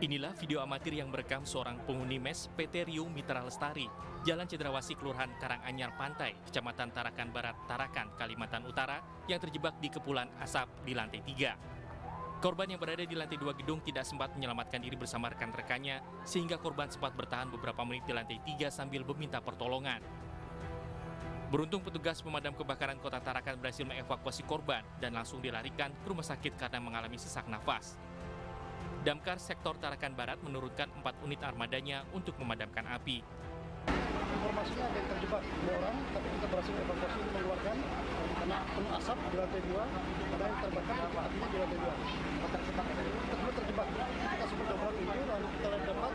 Inilah video amatir yang merekam seorang penghuni mes PT Riu Mitra Lestari, Jalan Cendrawasih, Kelurahan Karanganyar Pantai, Kecamatan Tarakan Barat, Tarakan, Kalimantan Utara, yang terjebak di kepulan asap di lantai 3. Korban yang berada di lantai 2 gedung tidak sempat menyelamatkan diri bersama rekan-rekannya, sehingga korban sempat bertahan beberapa menit di lantai 3 sambil meminta pertolongan. Beruntung petugas pemadam kebakaran Kota Tarakan berhasil mengevakuasi korban dan langsung dilarikan ke rumah sakit karena mengalami sesak nafas. Damkar Sektor Tarakan Barat menurunkan 4 unit armadanya untuk memadamkan api. Informasinya ada yang terjebak 2 orang, tapi kita berhasil evakuasi mengeluarkan karena penuh asap di lantai 2, ada yang terbakar apinya di lantai 2. Terjebak. Kita sempat coba video, lalu kita dapat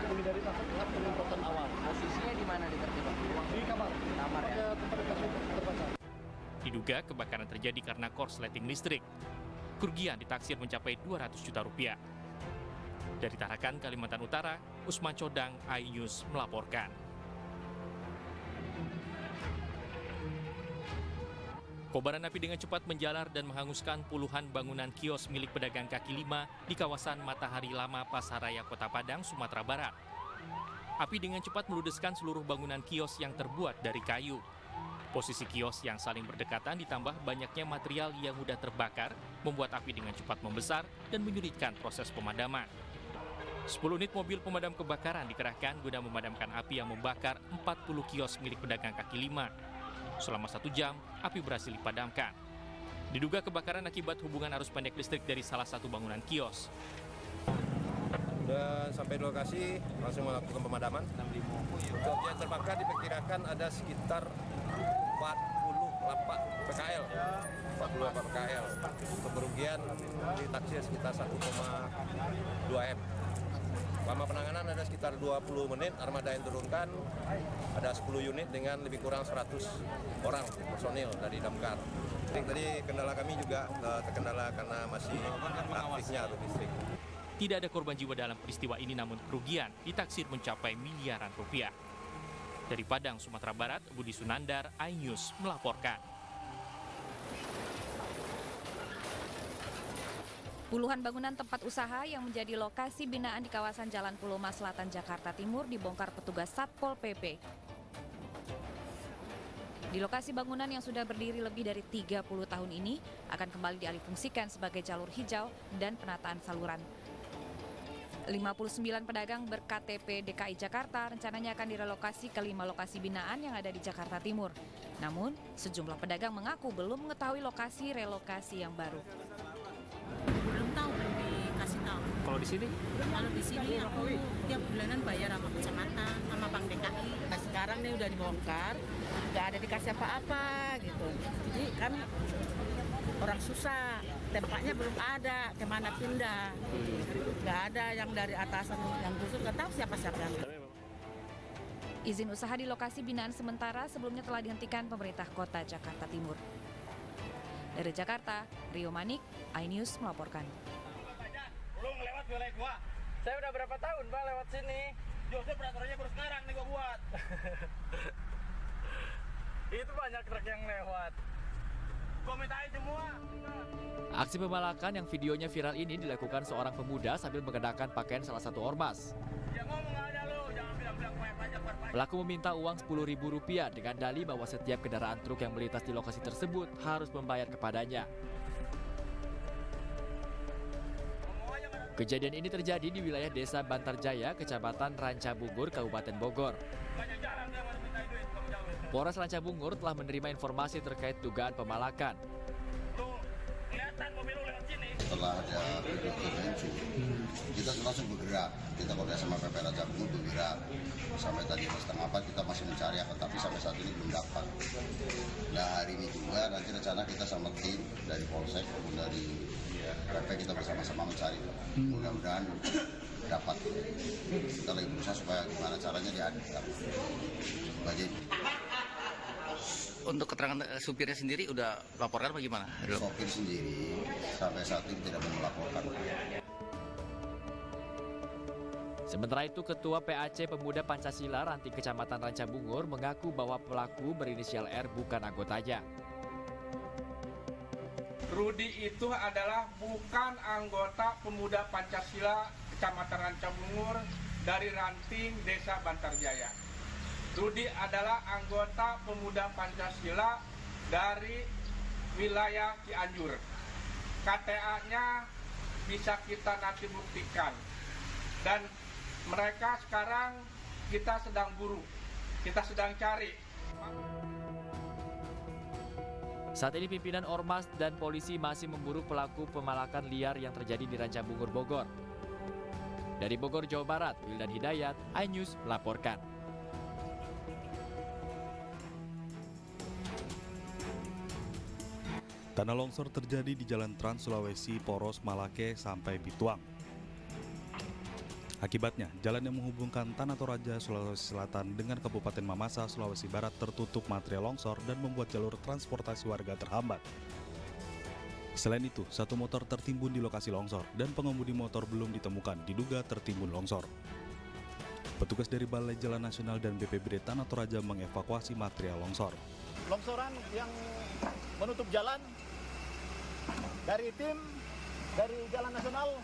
menghindari tahap penyemprotan awal. Posisinya di mana terjebak? Di kamar. Kamar ya? Tempat kasur terbakar. Diduga kebakaran terjadi karena korsleting listrik. Kerugian ditaksir mencapai 200 juta rupiah. Dari Tarakan, Kalimantan Utara, Usman Codang, iNews melaporkan. Kobaran api dengan cepat menjalar dan menghanguskan puluhan bangunan kios milik pedagang kaki lima di kawasan Matahari Lama, Pasaraya, Kota Padang, Sumatera Barat. Api dengan cepat meludeskan seluruh bangunan kios yang terbuat dari kayu. Posisi kios yang saling berdekatan ditambah banyaknya material yang mudah terbakar membuat api dengan cepat membesar dan menyulitkan proses pemadaman. 10 unit mobil pemadam kebakaran dikerahkan guna memadamkan api yang membakar 40 kios milik pedagang kaki lima. Selama 1 jam, api berhasil dipadamkan. Diduga kebakaran akibat hubungan arus pendek listrik dari salah satu bangunan kios. Dan sampai di lokasi langsung melakukan pemadaman. Untuk yang terbakar diperkirakan ada sekitar 48 PKL. 48 PKL. Untuk kerugian ditaksir sekitar 1,2 M. Lama penanganan ada sekitar 20 menit, armada yang turunkan ada 10 unit dengan lebih kurang 100 orang personil dari damkar. Tadi kendala kami juga terkendala karena masih aktifnya arus listrik. Tidak ada korban jiwa dalam peristiwa ini, namun kerugian ditaksir mencapai miliaran rupiah. Dari Padang, Sumatera Barat, Budi Sunandar, iNews melaporkan. Puluhan bangunan tempat usaha yang menjadi lokasi binaan di kawasan Jalan Pulau Mas Selatan, Jakarta Timur dibongkar petugas Satpol PP. Di lokasi bangunan yang sudah berdiri lebih dari 30 tahun ini akan kembali dialihfungsikan sebagai jalur hijau dan penataan saluran. 59 pedagang ber-KTP DKI Jakarta rencananya akan direlokasi ke 5 lokasi binaan yang ada di Jakarta Timur. Namun, sejumlah pedagang mengaku belum mengetahui lokasi relokasi yang baru. Belum tahu, belum dikasih tahu. Kalau di sini? Kalau di sini aku tiap bulanan bayar sama kecamatan, sama Bank DKI. Nah sekarang nih udah dibongkar, nggak ada dikasih apa-apa gitu. Jadi kan orang susah, tempatnya belum ada, kemana pindah. Nggak ada yang dari atasan yang khusus, nggak tahu siapa-siapa yang. Izin usaha di lokasi binaan sementara sebelumnya telah dihentikan pemerintah Kota Jakarta Timur. Dari Jakarta, Rio Manik, iNews melaporkan. Lu ngelewat wilayah gua. Saya udah berapa tahun, Pak, lewat sini. Joseph peraturannya baru sekarang nih gua buat. Itu banyak truk yang lewat. Gua mintain semua. Aksi pembalakan yang videonya viral ini dilakukan seorang pemuda sambil mengenakan pakaian salah satu ormas. Ya ngomong ada lu, jangan bilang-bilang pajak. Pelaku meminta uang Rp10.000 dengan dalih bahwa setiap kendaraan truk yang melintas di lokasi tersebut harus membayar kepadanya. Kejadian ini terjadi di wilayah Desa Bantarjaya, Kecamatan Rancabungur, Kabupaten Bogor. Polres Rancabungur telah menerima informasi terkait dugaan pemalakan. Setelah ada intervensi, kita langsung bergerak. Kita koordinasi sama PP Rancabungur bergerak. Sampai tadi 3:30 kita masih mencari, tapi sampai saat ini belum dapat. Nah hari ini juga nanti rencana kita sama tim dari Polsek maupun dari PP kita bersama-sama mencari. Mudah-mudahan dapat. Kita lagi berusaha supaya gimana caranya diadil. Untuk keterangan supirnya sendiri udah laporkan apa gimana? Sopir sendiri sampai saat ini tidak mau melaporkan. Sementara itu, Ketua PAC Pemuda Pancasila Ranting Kecamatan Rancabungur mengaku bahwa pelaku berinisial R bukan anggotanya. Rudi itu adalah bukan anggota Pemuda Pancasila Kecamatan Rancabungur dari ranting Desa Bantarjaya. Rudi adalah anggota pemuda Pancasila dari wilayah Cianjur. KTA-nya bisa kita nanti buktikan. Dan mereka sekarang kita sedang buru, kita sedang cari. Saat ini pimpinan Ormas dan polisi masih memburu pelaku pemalakan liar yang terjadi di Rancabungur, Bogor. Dari Bogor, Jawa Barat, Wildan Hidayat, iNews melaporkan. Tanah longsor terjadi di Jalan Trans Sulawesi Poros Malake sampai Bituang. Akibatnya, jalan yang menghubungkan Tanah Toraja, Sulawesi Selatan dengan Kabupaten Mamasa, Sulawesi Barat tertutup material longsor dan membuat jalur transportasi warga terhambat. Selain itu, satu motor tertimbun di lokasi longsor dan pengemudi motor belum ditemukan, diduga tertimbun longsor. Petugas dari Balai Jalan Nasional dan BPBD Tanah Toraja mengevakuasi material longsor. Longsoran yang menutup jalan dari tim dari Jalan Nasional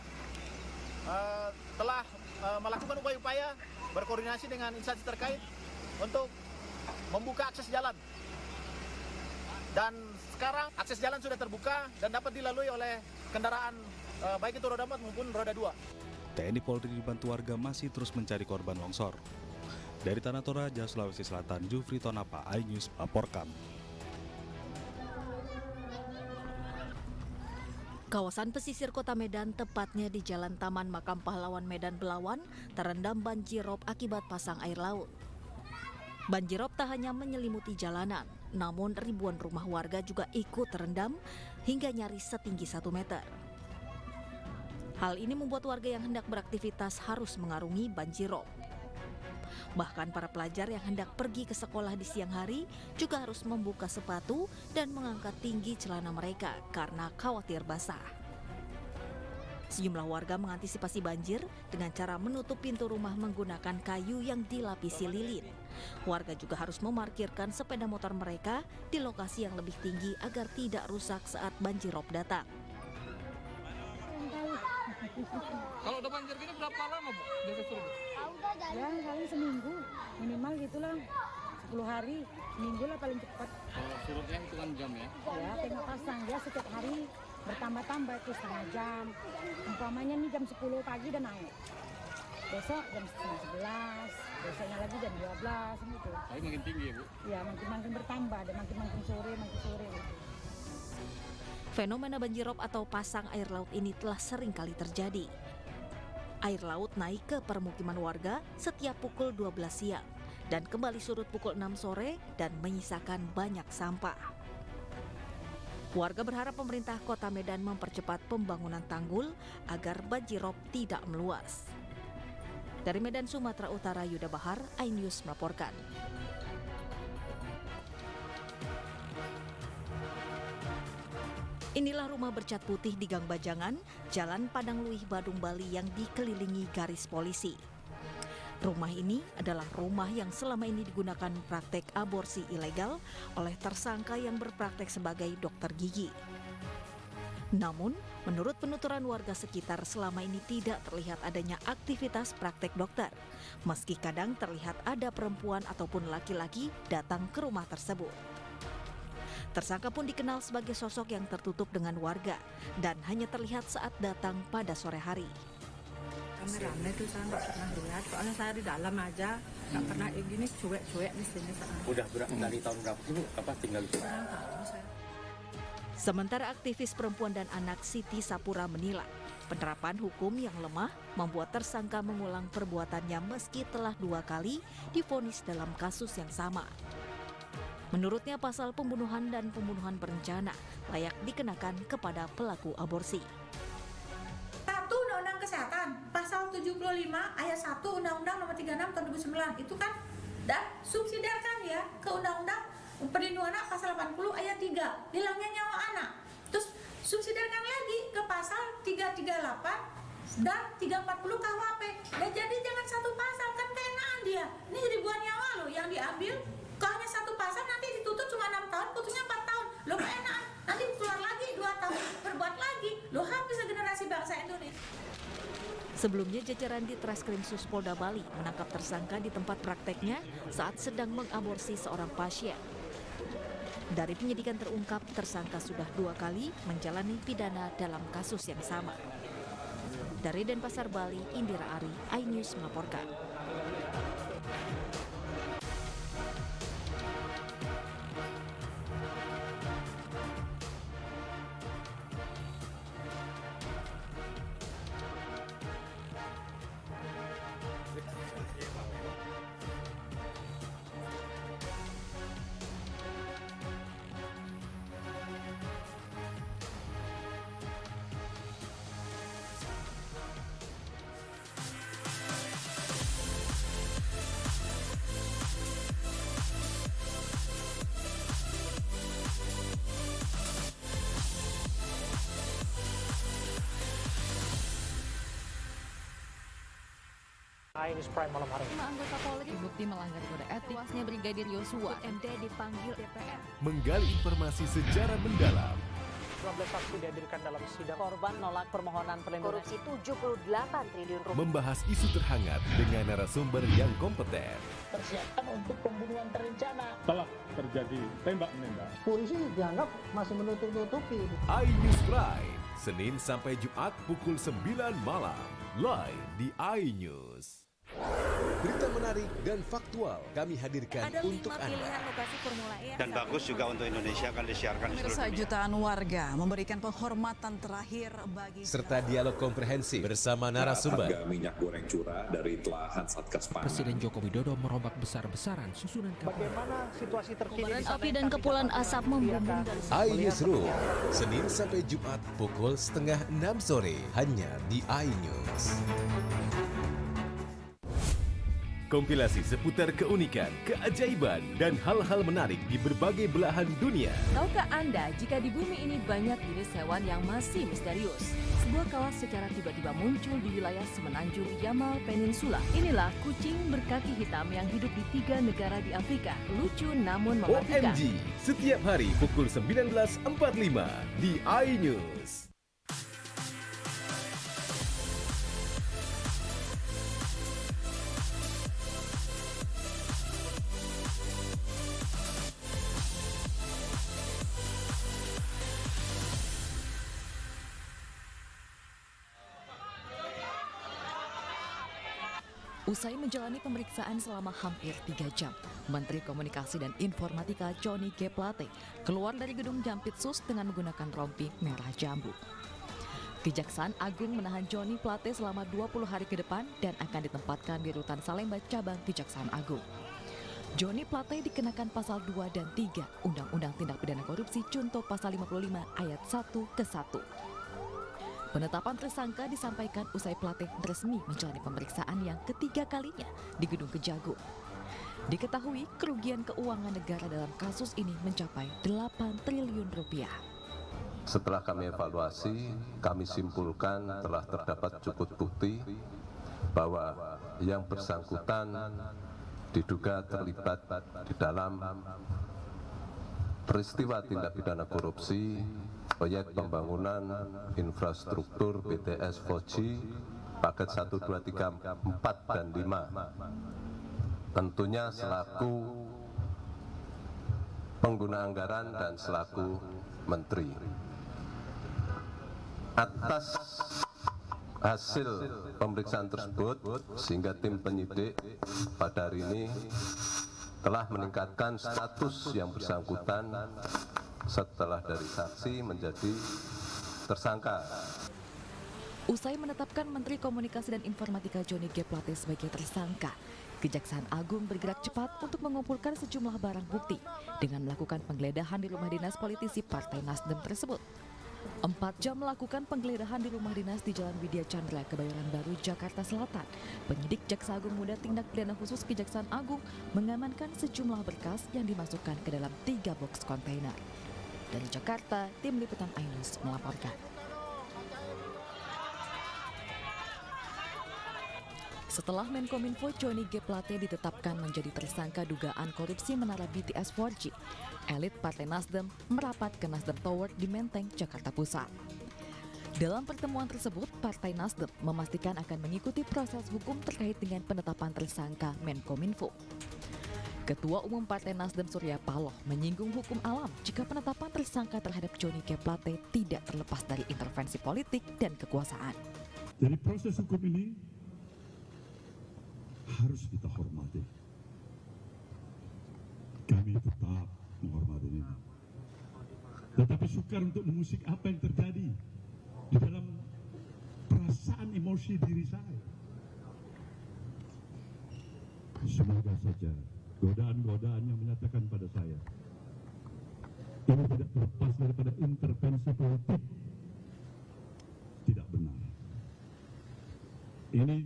telah melakukan upaya-upaya berkoordinasi dengan instansi terkait untuk membuka akses jalan. Dan sekarang akses jalan sudah terbuka dan dapat dilalui oleh kendaraan baik itu roda 4 maupun roda 2. TNI Polri dibantu warga masih terus mencari korban longsor. Dari Tanah Toraja, Sulawesi Selatan, Jufri Tonapa, iNews melaporkan. Kawasan pesisir Kota Medan, tepatnya di Jalan Taman Makam Pahlawan Medan Belawan, terendam banjirop akibat pasang air laut. Banjirop tak hanya menyelimuti jalanan, namun ribuan rumah warga juga ikut terendam hingga nyaris setinggi 1 meter. Hal ini membuat warga yang hendak beraktivitas harus mengarungi banjirop. Bahkan para pelajar yang hendak pergi ke sekolah di siang hari juga harus membuka sepatu dan mengangkat tinggi celana mereka karena khawatir basah. Sejumlah warga mengantisipasi banjir dengan cara menutup pintu rumah menggunakan kayu yang dilapisi lilin. Warga juga harus memarkirkan sepeda motor mereka di lokasi yang lebih tinggi agar tidak rusak saat banjirop datang. Kalau udah banjir gini berapa lama, Bu? Biasa surut? Ya, kali seminggu. Minimal gitulah. 10 hari. Minggu lah paling cepat. Kalau surutnya hitungan jam ya? Ya, tengah pasang. Ya, setiap hari bertambah-tambah itu setengah jam. Umpamanya nih jam 10 pagi dan naik. Besok jam setengah 11. Besoknya lagi jam 12 gitu. Tapi makin tinggi ya, Bu? Ya, makin bertambah dan makin sore gitu. Fenomena banjirop atau pasang air laut ini telah sering kali terjadi. Air laut naik ke permukiman warga setiap pukul 12 siang dan kembali surut pukul 6 sore dan menyisakan banyak sampah. Warga berharap pemerintah Kota Medan mempercepat pembangunan tanggul agar banjirop tidak meluas. Dari Medan, Sumatera Utara, Yuda Bahar, iNews melaporkan. Inilah rumah bercat putih di Gang Bajangan, Jalan Padang Luih, Badung, Bali yang dikelilingi garis polisi. Rumah ini adalah rumah yang selama ini digunakan praktek aborsi ilegal oleh tersangka yang berpraktek sebagai dokter gigi. Namun, menurut penuturan warga sekitar selama ini tidak terlihat adanya aktivitas praktek dokter, meski kadang terlihat ada perempuan ataupun laki-laki datang ke rumah tersebut. Tersangka pun dikenal sebagai sosok yang tertutup dengan warga dan hanya terlihat saat datang pada sore hari. Rame-rame itu saya nggak pernah lihat, soalnya saya di dalam aja, nggak pernah gini cuek-cuek di sini. Udah dari tahun berapa sih, Bu? Apa tinggal di sini? Sementara aktivis perempuan dan anak Siti Sapura menilai penerapan hukum yang lemah membuat tersangka mengulang perbuatannya meski telah 2 kali divonis dalam kasus yang sama. Menurutnya pasal pembunuhan dan pembunuhan berencana layak dikenakan kepada pelaku aborsi. 1 Undang-Undang Kesehatan, pasal 75 ayat 1 Undang-Undang nomor 36 tahun 2009 itu kan, dan subsidiarkan ya ke Undang-Undang Perlindungan Anak pasal 80 ayat 3, hilangnya nyawa anak. Terus subsidiarkan lagi ke pasal 338 dan 340 KUHP. Ya jadi jangan satu pasal, kan keenaan dia. Ini ribuan nyawa loh yang diambil. Kalau hanya satu pasal nanti ditutup cuma 6 tahun, putusnya 4 tahun. Loh keenaan, nanti keluar lagi 2 tahun, berbuat lagi. Loh habis generasi bangsa Indonesia. Sebelumnya jajaran di Treskrimsus Polda Bali menangkap tersangka di tempat prakteknya saat sedang mengaborsi seorang pasien. Dari penyidikan terungkap, tersangka sudah 2 kali menjalani pidana dalam kasus yang sama. Dari Denpasar, Bali, Indira Ari, iNews melaporkan. iNews Prime malam hari. 5 anggota Polri terbukti melanggar kode etik. Tewasnya Brigadir Yosua, MD dipanggil DPR. Menggali informasi sejarah mendalam. 12 saksi dihadirkan dalam sidang. Korban nolak permohonan perlindungan. Korupsi 78 triliun rupiah. Membahas isu terhangat dengan narasumber yang kompeten. Persiapan untuk pembunuhan terencana. Telah terjadi tembak-menembak. Polisi dianggap masih menutup-nutupi. iNews Prime, Senin sampai Jumat pukul 9 malam. Live di iNews. Berita menarik dan faktual kami hadirkan Ada untuk 5 Anda. pilihan lokasi Formula E. Dan bagus juga untuk Indonesia akan disiarkan di seluruh Pemirsa, dunia. jutaan warga memberikan penghormatan terakhir bagi Serta dialog komprehensif bersama narasumber. Harga minyak goreng curah dari telahan Satgas Pangan. Presiden Joko Widodo merombak besar-besaran susunan Bagaimana situasi terkini? Kobaran api dan kepulan asap membumbung dari iNewsroom, Senin sampai Jumat pukul 5:30 sore hanya di iNews. Kompilasi seputar keunikan, keajaiban, dan hal-hal menarik di berbagai belahan dunia. Tahukah Anda jika di bumi ini banyak jenis hewan yang masih misterius? Sebuah kawas secara tiba-tiba muncul di wilayah semenanjung Yamal Peninsula. Inilah kucing berkaki hitam yang hidup di 3 negara di Afrika. Lucu namun mematikan. OMG, setiap hari pukul 19.45 di iNews. Usai menjalani pemeriksaan selama hampir 3 jam, Menteri Komunikasi dan Informatika Johnny G. Plate keluar dari gedung Jampitsus dengan menggunakan rompi merah jambu. Kejaksaan Agung menahan Johnny Plate selama 20 hari ke depan dan akan ditempatkan di Rutan Salemba Cabang Kejaksaan Agung. Johnny Plate dikenakan pasal 2 dan 3 Undang-Undang Tindak Pidana Korupsi Junto pasal 55 ayat 1 ke 1. Penetapan tersangka disampaikan usai Plate resmi menjalani pemeriksaan yang ketiga kalinya di Gedung Kejagung. Diketahui kerugian keuangan negara dalam kasus ini mencapai 8 triliun rupiah. Setelah kami evaluasi, kami simpulkan telah terdapat cukup bukti bahwa yang bersangkutan diduga terlibat di dalam peristiwa tindak pidana korupsi proyek pembangunan infrastruktur BTS 4G paket 1, 2, 3, 4, dan 5. Tentunya selaku pengguna anggaran dan selaku menteri. Atas hasil pemeriksaan tersebut, sehingga tim penyidik pada hari ini telah meningkatkan status yang bersangkutan setelah dari saksi menjadi tersangka. Usai menetapkan Menteri Komunikasi dan Informatika Johnny G. Plate sebagai tersangka, Kejaksaan Agung bergerak cepat untuk mengumpulkan sejumlah barang bukti dengan melakukan penggeledahan di rumah dinas politisi Partai Nasdem tersebut. 4 jam melakukan penggeledahan di rumah dinas di Jalan Widya Chandra, Kebayoran Baru, Jakarta Selatan. Penyidik Jaksa Agung Muda Tindak Pidana Khusus Kejaksaan Agung mengamankan sejumlah berkas yang dimasukkan ke dalam 3 box kontainer. Dari Jakarta, tim liputan iNews melaporkan. Setelah Menkominfo Johnny G. Plate ditetapkan menjadi tersangka dugaan korupsi menara BTS 4G, elit Partai Nasdem merapat ke Nasdem Tower di Menteng, Jakarta Pusat. Dalam pertemuan tersebut, Partai Nasdem memastikan akan mengikuti proses hukum terkait dengan penetapan tersangka Menkominfo. Ketua Umum Partai Nasdem Surya Paloh menyinggung hukum alam jika penetapan tersangka terhadap Johnny G. Plate tidak terlepas dari intervensi politik dan kekuasaan. Jadi proses hukum ini harus kita hormati. Kami tetap menghormati ini. Tetapi sukar untuk mengusik apa yang terjadi di dalam perasaan emosi diri saya. Semoga saja godaan-godaan yang menyatakan pada saya ini tidak terlepas daripada intervensi politik tidak benar. Ini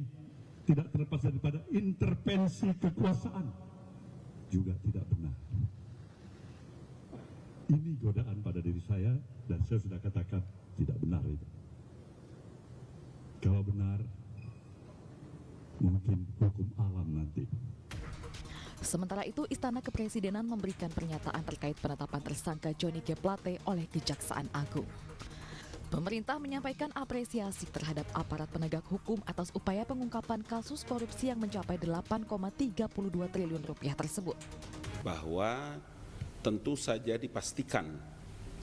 tidak terlepas daripada intervensi kekuasaan juga tidak benar. Ini godaan pada diri saya dan saya sudah katakan tidak benar itu. Kalau benar, mungkin hukum alam nanti. Sementara itu, Istana Kepresidenan memberikan pernyataan terkait penetapan tersangka Johnny G. Plate oleh Kejaksaan Agung. Pemerintah menyampaikan apresiasi terhadap aparat penegak hukum atas upaya pengungkapan kasus korupsi yang mencapai 8,32 triliun rupiah tersebut. Bahwa tentu saja dipastikan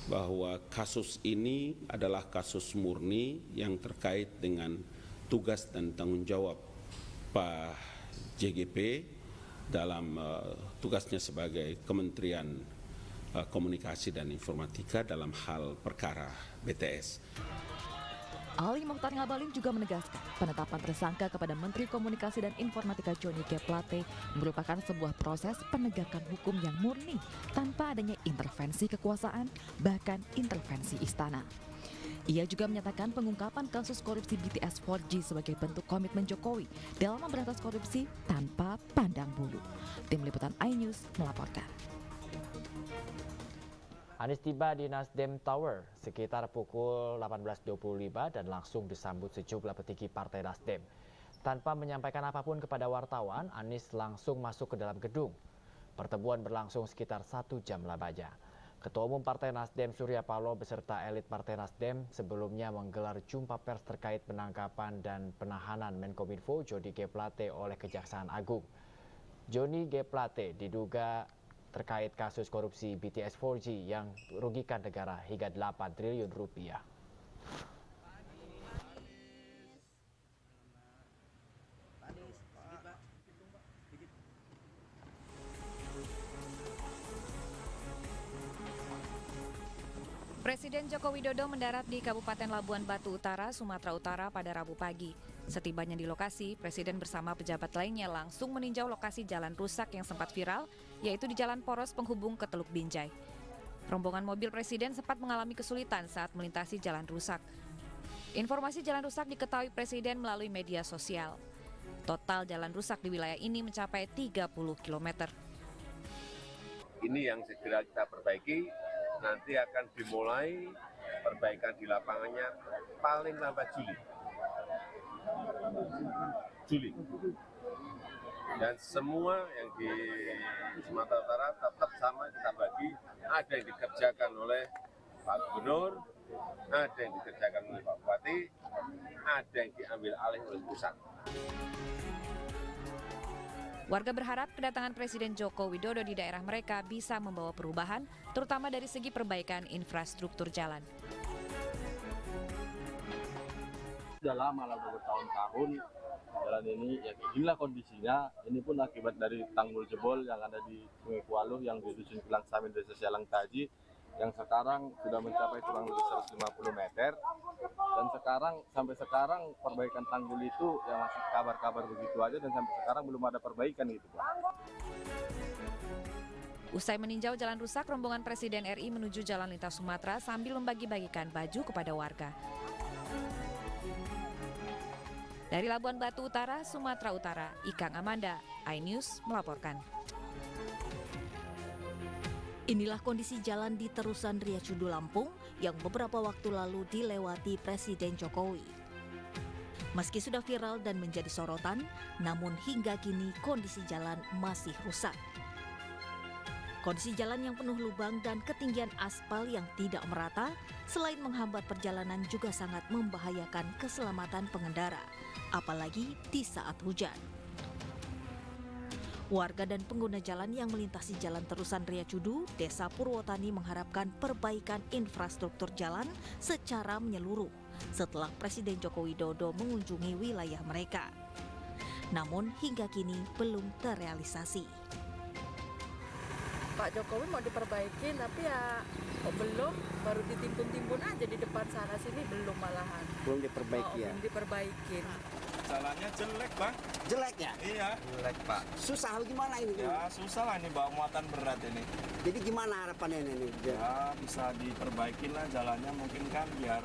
bahwa kasus ini adalah kasus murni yang terkait dengan tugas dan tanggung jawab Pak JGP dalam tugasnya sebagai Kementerian Komunikasi dan Informatika dalam hal perkara BTS. Ali Mokhtar Ngabalin juga menegaskan penetapan tersangka kepada Menteri Komunikasi dan Informatika Johnny G. Plate merupakan sebuah proses penegakan hukum yang murni tanpa adanya intervensi kekuasaan, bahkan intervensi istana. Ia juga menyatakan pengungkapan kasus korupsi BTS 4G sebagai bentuk komitmen Jokowi dalam memberantas korupsi tanpa pandang bulu. Tim Liputan iNews melaporkan. Anies tiba di Nasdem Tower sekitar pukul 18.25 dan langsung disambut sejumlah petinggi Partai Nasdem. Tanpa menyampaikan apapun kepada wartawan, Anies langsung masuk ke dalam gedung. Pertemuan berlangsung sekitar 1 jam lamanya. Ketua Umum Partai Nasdem Surya Paloh beserta elit Partai Nasdem sebelumnya menggelar jumpa pers terkait penangkapan dan penahanan Menkominfo Johnny G. Plate oleh Kejaksaan Agung. Johnny G. Plate diduga terkait kasus korupsi BTS 4G yang merugikan negara hingga 8 triliun rupiah. Presiden Joko Widodo mendarat di Kabupaten Labuan Batu Utara, Sumatera Utara pada Rabu pagi. Setibanya di lokasi, Presiden bersama pejabat lainnya langsung meninjau lokasi jalan rusak yang sempat viral, yaitu di Jalan Poros penghubung ke Teluk Binjai. Rombongan mobil Presiden sempat mengalami kesulitan saat melintasi jalan rusak. Informasi jalan rusak diketahui Presiden melalui media sosial. Total jalan rusak di wilayah ini mencapai 30 km. Ini yang segera kita perbaiki. Nanti akan dimulai perbaikan di lapangannya paling lambat Juli. Dan semua yang di Sumatera Utara tetap sama kita bagi. Ada yang dikerjakan oleh Pak Gubernur, ada yang dikerjakan oleh Pak Bupati, ada yang diambil alih oleh pusat. Warga berharap kedatangan Presiden Joko Widodo di daerah mereka bisa membawa perubahan, terutama dari segi perbaikan infrastruktur jalan. Sudah lama lah, bertahun-tahun jalan ini, ya inilah kondisinya. Ini pun akibat dari tanggul jebol yang ada di Sungai Kualuh yang di Dusun Kilang Samin, Desa Sialang Taji, yang sekarang sudah mencapai kurang lebih 150 meter. Dan sampai sekarang perbaikan tanggul itu yang masih kabar-kabar begitu aja, dan sampai sekarang belum ada perbaikan gitu, Pak. Usai meninjau jalan rusak, rombongan Presiden RI menuju Jalan Lintas Sumatera sambil membagi-bagikan baju kepada warga. Dari Labuan Batu Utara, Sumatera Utara, Ikang Amanda, iNews melaporkan. Inilah kondisi jalan di Terusan Riyacudu Lampung yang beberapa waktu lalu dilewati Presiden Jokowi. Meski sudah viral dan menjadi sorotan, namun hingga kini kondisi jalan masih rusak. Kondisi jalan yang penuh lubang dan ketinggian aspal yang tidak merata, selain menghambat perjalanan juga sangat membahayakan keselamatan pengendara, apalagi di saat hujan. Warga dan pengguna jalan yang melintasi Jalan Terusan Ria Cudu, Desa Purwotani mengharapkan perbaikan infrastruktur jalan secara menyeluruh setelah Presiden Joko Widodo mengunjungi wilayah mereka. Namun hingga kini belum terrealisasi. Pak Jokowi mau diperbaiki, tapi ya belum, baru ditimbun-timbun aja di depan sana sini, belum malahan. Belum diperbaiki ya? Belum diperbaikin. Jalannya jelek, Bang. Jelek ya? Iya. Jelek, Pak. Susah gimana ini? Ya susah lah ini, bawa muatan berat ini. Jadi gimana harapannya ini? Ya bisa diperbaikin lah jalannya, mungkin kan biar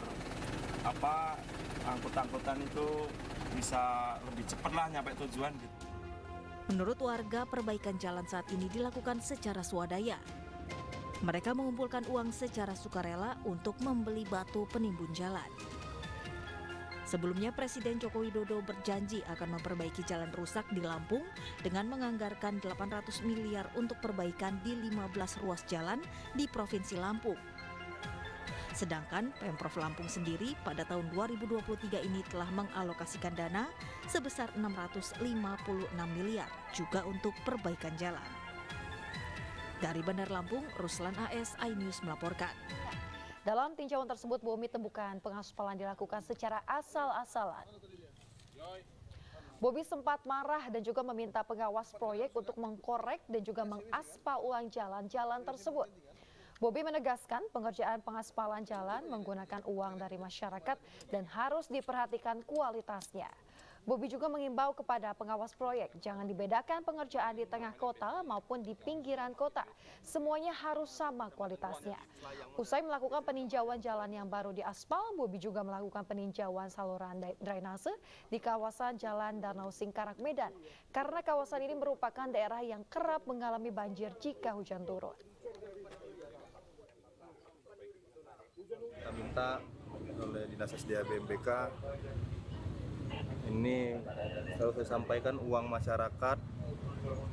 angkut-angkutan itu bisa lebih cepat lah nyampe tujuan gitu. Menurut warga, perbaikan jalan saat ini dilakukan secara swadaya. Mereka mengumpulkan uang secara sukarela untuk membeli batu penimbun jalan. Sebelumnya Presiden Joko Widodo berjanji akan memperbaiki jalan rusak di Lampung dengan menganggarkan 800 miliar untuk perbaikan di 15 ruas jalan di Provinsi Lampung. Sedangkan Pemprov Lampung sendiri pada tahun 2023 ini telah mengalokasikan dana sebesar 656 miliar juga untuk perbaikan jalan. Dari Bandar Lampung, Ruslan AS, iNews melaporkan. Dalam tinjauan tersebut, Bomi temukan pengaspalan dilakukan secara asal-asalan. Bobi sempat marah dan juga meminta pengawas proyek untuk mengkorek dan juga mengaspal ulang jalan-jalan tersebut. Bobi menegaskan pengerjaan pengaspalan jalan menggunakan uang dari masyarakat dan harus diperhatikan kualitasnya. Bobi juga mengimbau kepada pengawas proyek jangan dibedakan pengerjaan di tengah kota maupun di pinggiran kota. Semuanya harus sama kualitasnya. Usai melakukan peninjauan jalan yang baru diaspal, Bobi juga melakukan peninjauan saluran drainase di kawasan Jalan Danau Singkarak Medan karena kawasan ini merupakan daerah yang kerap mengalami banjir jika hujan turun. Kita minta oleh Dinas SDA BMPK ini selalu saya sampaikan uang masyarakat,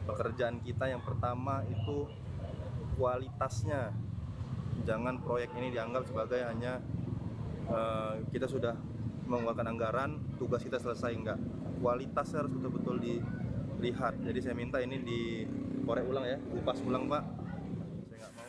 pekerjaan kita yang pertama itu kualitasnya. Jangan proyek ini dianggap sebagai hanya kita sudah mengeluarkan anggaran, tugas kita selesai, enggak. Kualitasnya harus betul-betul dilihat. Jadi saya minta ini dikorek ulang ya, kupas ulang Pak. Saya nggak mau.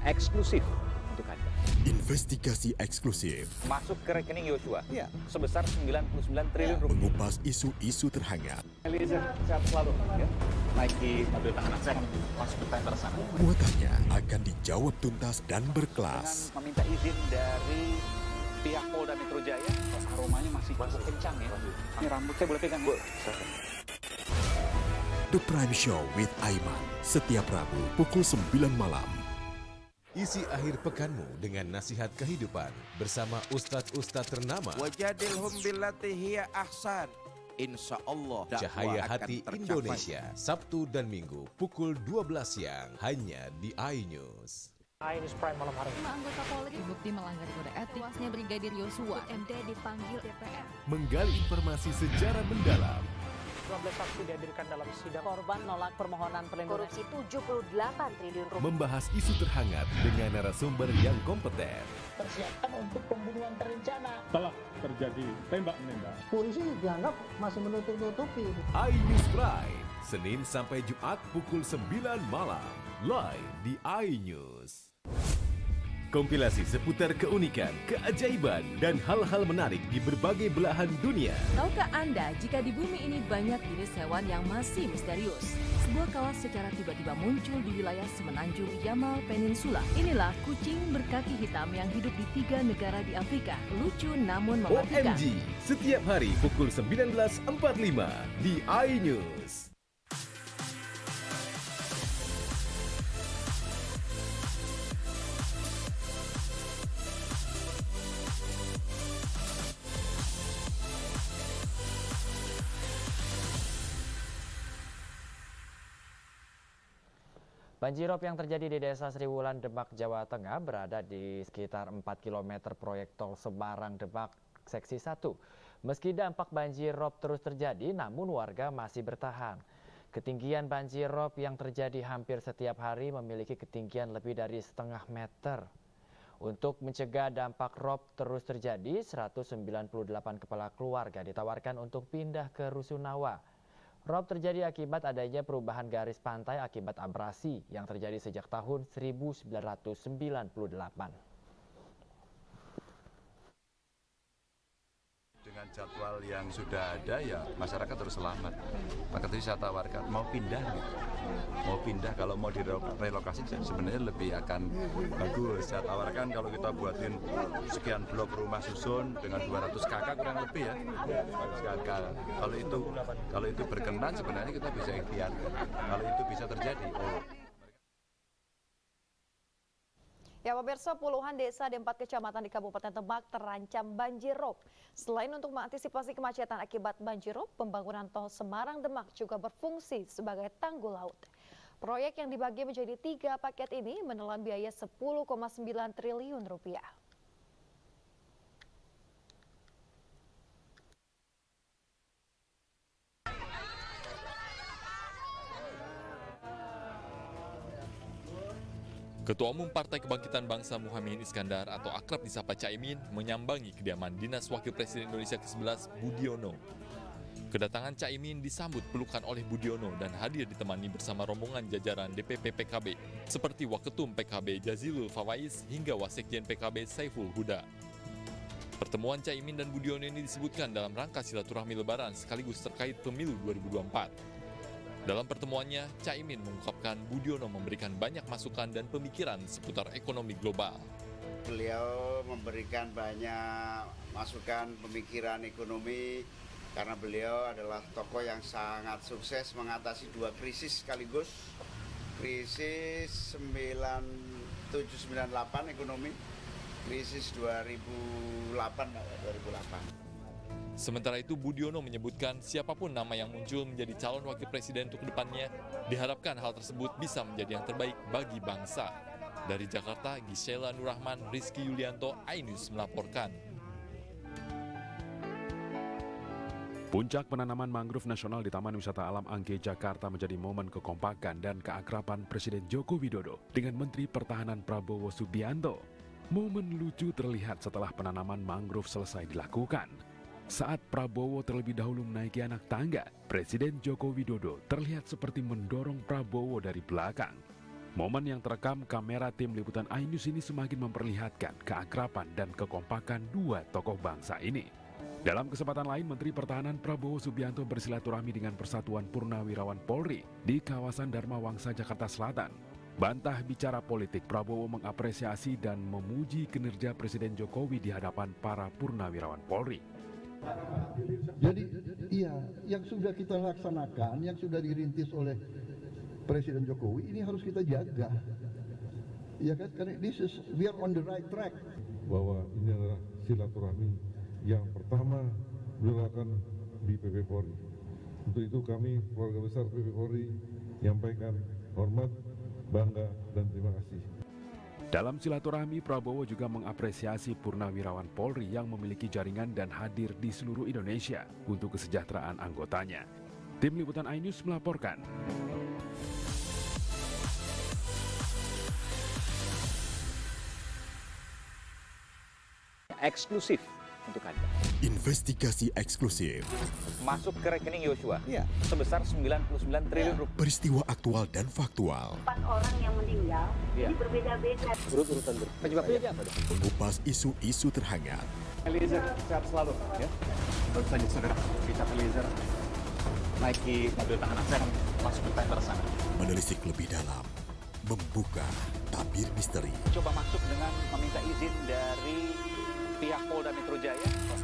Eksklusif untuk Anda. Investigasi eksklusif Masuk ke rekening Yosua sebesar 99 triliun rupiah. mengupas isu-isu terhangat. Eliezer, sehat selalu. Ya. Naiki mobil tahanan, saya akan masuk ke tender sana. Muatannya akan dijawab tuntas dan berkelas. Dengan meminta izin dari pihak Polda Metro Jaya. Aromanya masih cukup kencang ya. Ini rambut saya boleh pegang? The Prime Show with Aiman setiap Rabu pukul 9 malam. Isi akhir pekanmu dengan nasihat kehidupan bersama ustadz-ustadz ternama. Wajadilhum billati hiya ahsan. Insyaallah Cahaya Hati Indonesia, Sabtu dan Minggu pukul 12 siang hanya di iNews. iNews Prime malam hari. 5 anggota Polri terbukti melanggar kode etik. Tuasnya Brigadir Yosua, MD dipanggil DPR. Menggali informasi sejarah mendalam. 12 saksi dihadirkan dalam sidang. Korban nolak permohonan perlindungan. Korupsi 78 triliun rupiah. Membahas isu terhangat dengan narasumber yang kompeten. Persiapan untuk pembunuhan terencana. Telah terjadi tembak-menembak. Polisi dianggap masih menutup-nutupi. iNews Prime, Senin sampai Jumat pukul 9 malam. Live di iNews. Kompilasi seputar keunikan, keajaiban, dan hal-hal menarik di berbagai belahan dunia. Tahukah Anda jika di bumi ini banyak jenis hewan yang masih misterius? Sebuah kawas secara tiba-tiba muncul di wilayah semenanjung Yamal Peninsula. Inilah kucing berkaki hitam yang hidup di 3 negara di Afrika. Lucu namun mematikan. OMG, setiap hari pukul 19.45 di iNews. Banjirop yang terjadi di Desa Sriwulan, Demak, Jawa Tengah berada di sekitar 4 km proyek tol Semarang Demak seksi 1. Meski dampak banjirop terus terjadi, namun warga masih bertahan. Ketinggian banjirop yang terjadi hampir setiap hari memiliki ketinggian lebih dari setengah meter. Untuk mencegah dampak rob terus terjadi, 198 kepala keluarga ditawarkan untuk pindah ke Rusunawa. Rob terjadi akibat adanya perubahan garis pantai akibat abrasi yang terjadi sejak tahun 1998. Dengan jadwal yang sudah ada, ya masyarakat harus selamat. Maka tadi saya tawarkan mau pindah nih. Mau pindah, kalau mau direlokasi sebenarnya lebih akan bagus. Saya tawarkan kalau kita buatin sekian blok rumah susun dengan 200 kakak kurang lebih ya. 200 kakak. Kalau itu berkenan sebenarnya kita bisa ikhtiarkan. Kalau itu bisa terjadi. Ya pemirsa, puluhan desa di 4 kecamatan di Kabupaten Demak terancam banjirop. Selain untuk mengantisipasi kemacetan akibat banjirop, pembangunan tol Semarang Demak juga berfungsi sebagai tanggul laut. Proyek yang dibagi menjadi 3 paket ini menelan biaya 10,9 triliun rupiah. Ketua Umum Partai Kebangkitan Bangsa Muhaimin Iskandar atau akrab disapa Caimin menyambangi kediaman Dinas Wakil Presiden Indonesia ke-11 Budiono. Kedatangan Caimin disambut pelukan oleh Budiono dan hadir ditemani bersama rombongan jajaran DPP PKB seperti Waketum PKB Jazilul Fawais hingga Wasekjen PKB Saiful Huda. Pertemuan Caimin dan Budiono ini disebutkan dalam rangka silaturahmi Lebaran sekaligus terkait pemilu 2024. Dalam pertemuannya, Caimin mengungkapkan Budiono memberikan banyak masukan dan pemikiran seputar ekonomi global. Beliau memberikan banyak masukan pemikiran ekonomi karena beliau adalah tokoh yang sangat sukses mengatasi 2 krisis sekaligus. Krisis 9798 ekonomi, krisis 2008. Sementara itu, Budiono menyebutkan siapapun nama yang muncul menjadi calon wakil presiden untuk kedepannya, diharapkan hal tersebut bisa menjadi yang terbaik bagi bangsa. Dari Jakarta, Gisela Nurrahman, Rizky Yulianto, iNews melaporkan. Puncak penanaman mangrove nasional di Taman Wisata Alam Angke, Jakarta menjadi momen kekompakan dan keakraban Presiden Joko Widodo dengan Menteri Pertahanan Prabowo Subianto. Momen lucu terlihat setelah penanaman mangrove selesai dilakukan. Saat Prabowo terlebih dahulu menaiki anak tangga, Presiden Joko Widodo terlihat seperti mendorong Prabowo dari belakang. Momen yang terekam kamera tim liputan iNews ini semakin memperlihatkan keakraban dan kekompakan 2 tokoh bangsa ini. Dalam kesempatan lain, Menteri Pertahanan Prabowo Subianto bersilaturahmi dengan Persatuan Purnawirawan Polri di kawasan Dharma Wangsa, Jakarta Selatan. Bantah bicara politik, Prabowo mengapresiasi dan memuji kinerja Presiden Jokowi di hadapan para purnawirawan Polri. Jadi iya, yang sudah kita laksanakan, yang sudah dirintis oleh Presiden Jokowi ini harus kita jaga. Ya kan, karena we are on the right track. Bahwa ini adalah silaturahmi yang pertama beliau lakukan di PP Polri. Untuk itu kami keluarga besar PP Polri menyampaikan hormat, bangga, dan terima kasih. Dalam silaturahmi, Prabowo juga mengapresiasi purnawirawan Polri yang memiliki jaringan dan hadir di seluruh Indonesia untuk kesejahteraan anggotanya. Tim Liputan iNews melaporkan. Eksklusif untuk Anda. Investigasi eksklusif. Masuk ke rekening Yosua sebesar 99 triliun rupiah. Peristiwa aktual dan faktual. 4 orang yang meninggal, ini berbeda-beda. Urut-urutan penyebabnya apa? Mengupas isu-isu terhangat. Eliezer sehat selalu ya. Baru saja saudara, Richard Eliezer naiki mobil tahanan saya masuk ke tanker sana. Menelisik lebih dalam, membuka tabir misteri. Coba masuk dengan meminta izin dari pihak Polda Metro Jaya.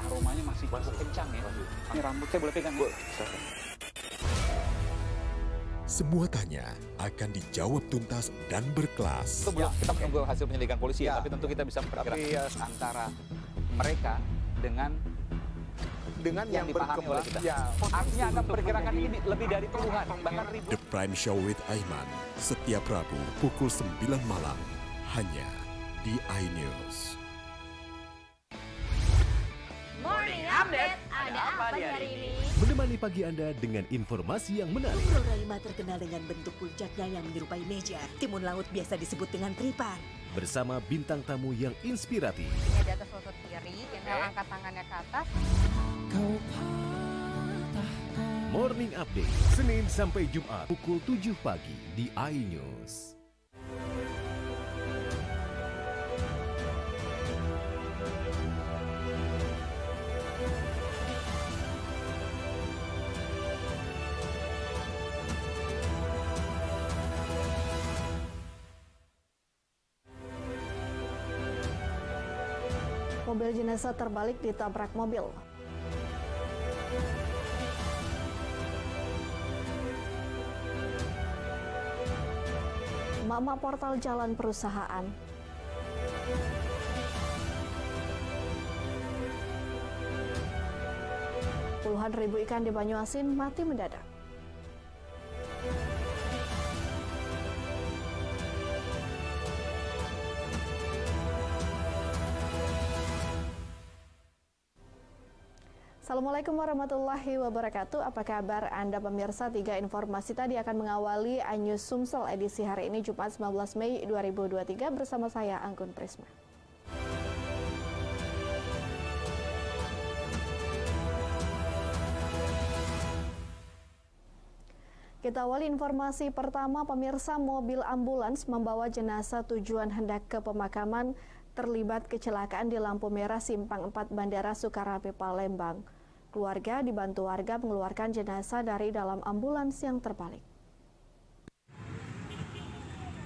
Aromanya masih kencang ya. Ini rambut saya boleh pegang, Bu? Semua tanya akan dijawab tuntas dan berkelas. Ya, kita menunggu hasil penyelidikan polisi ya, tapi tentu kita bisa memperkirakan antara mereka dengan dengan yang dipahami oleh berkembang. kita. Ya, Artinya Anda perkirakan ini lebih dari puluhan, bahkan ribuan. The Prime Show with Aiman, setiap Rabu pukul 9 malam, hanya di iNews. Morning Update, ada apa di hari ini? Menemani pagi Anda dengan informasi yang menarik. Roraima terkenal dengan bentuk puncaknya yang menyerupai meja. Timun laut biasa disebut dengan tripan. Bersama bintang tamu yang inspiratif. Di atas lutut kiri, inhale angkat tangannya ke atas. Morning Update, Senin sampai Jumat pukul 7 pagi di iNews. Mobil jenazah terbalik ditabrak mobil. Emak-emak portal jalan perusahaan. Puluhan ribu ikan di Banyuasin mati mendadak. Assalamualaikum warahmatullahi wabarakatuh. Apa kabar Anda pemirsa? 3 informasi tadi akan mengawali iNews Sumsel edisi hari ini Jumat 19 Mei 2023 bersama saya Anggun Prisma. Kita awali informasi pertama, pemirsa. Mobil ambulans membawa jenazah tujuan hendak ke pemakaman terlibat kecelakaan di lampu merah Simpang 4 Bandara Sukarame, Palembang. Keluarga dibantu warga mengeluarkan jenazah dari dalam ambulans yang terbalik.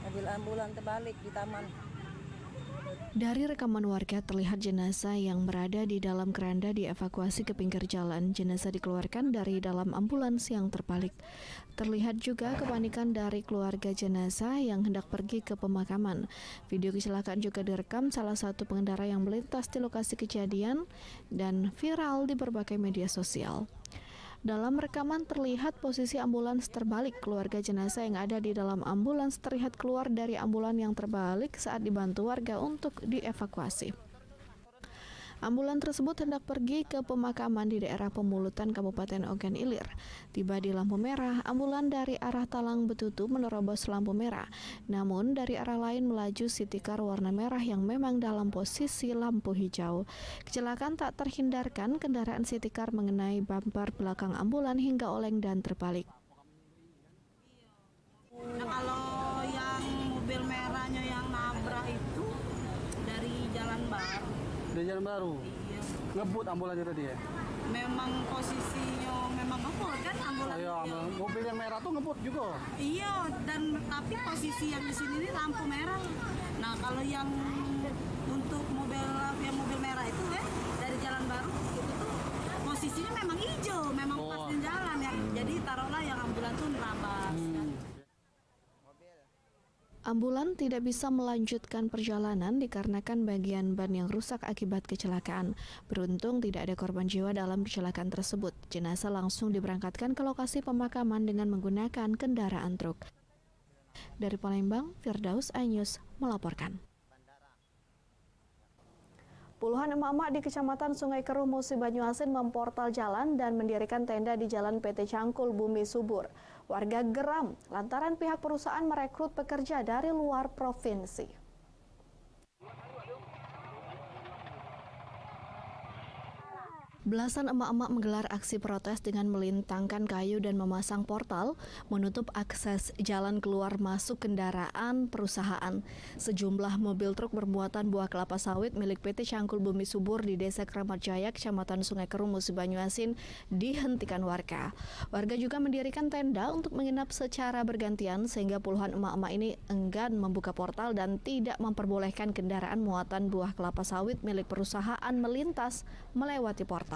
Mobil ambulans terbalik di taman. Dari rekaman warga terlihat jenazah yang berada di dalam keranda dievakuasi ke pinggir jalan. Jenazah dikeluarkan dari dalam ambulans yang terbalik. Terlihat juga kepanikan dari keluarga jenazah yang hendak pergi ke pemakaman. Video kecelakaan juga direkam salah satu pengendara yang melintas di lokasi kejadian dan viral di berbagai media sosial. Dalam rekaman terlihat posisi ambulans terbalik. Keluarga jenazah yang ada di dalam ambulans terlihat keluar dari ambulans yang terbalik saat dibantu warga untuk dievakuasi. Ambulans tersebut hendak pergi ke pemakaman di daerah Pemulutan Kabupaten Ogan Ilir. Tiba di lampu merah, ambulans dari arah Talang Betutu menerobos lampu merah. Namun dari arah lain melaju City Car warna merah yang memang dalam posisi lampu hijau. Kecelakaan tak terhindarkan, kendaraan City Car mengenai bumper belakang ambulans hingga oleng dan terbalik. Nah, kalau yang mobil merahnya yang nabrak itu dari Jalan Baru. Dari Jalan Baru? Iya. Ngebut ambulansnya tadi ya? Memang posisinya memang ngebut kan ambulans. Iya, mobil yang merah tuh ngebut juga. Iya, dan tapi posisi yang di sini ini lampu merah. Nah, kalau yang untuk mobil merah itu dari Jalan Baru itu tuh posisinya memang hijau, memang pas di jalan ya. Jadi taruhlah yang ambulans tuh nerabas. Ambulans tidak bisa melanjutkan perjalanan dikarenakan bagian ban yang rusak akibat kecelakaan. Beruntung tidak ada korban jiwa dalam kecelakaan tersebut. Jenazah langsung diberangkatkan ke lokasi pemakaman dengan menggunakan kendaraan truk. Dari Palembang, Firdaus, iNews melaporkan. Puluhan emak-emak di Kecamatan Sungai Keruh, Musi Banyuasin memportal jalan dan mendirikan tenda di Jalan PT Cangkul Bumi Subur. Warga geram lantaran pihak perusahaan merekrut pekerja dari luar provinsi. Belasan emak-emak menggelar aksi protes dengan melintangkan kayu dan memasang portal menutup akses jalan keluar masuk kendaraan perusahaan. Sejumlah mobil truk bermuatan buah kelapa sawit milik PT Cangkul Bumi Subur di Desa Kramat Jaya, Kecamatan Sungai Keruh, Musi Banyuasin dihentikan warga. Warga juga mendirikan tenda untuk menginap secara bergantian sehingga puluhan emak-emak ini enggan membuka portal dan tidak memperbolehkan kendaraan muatan buah kelapa sawit milik perusahaan melintas melewati portal.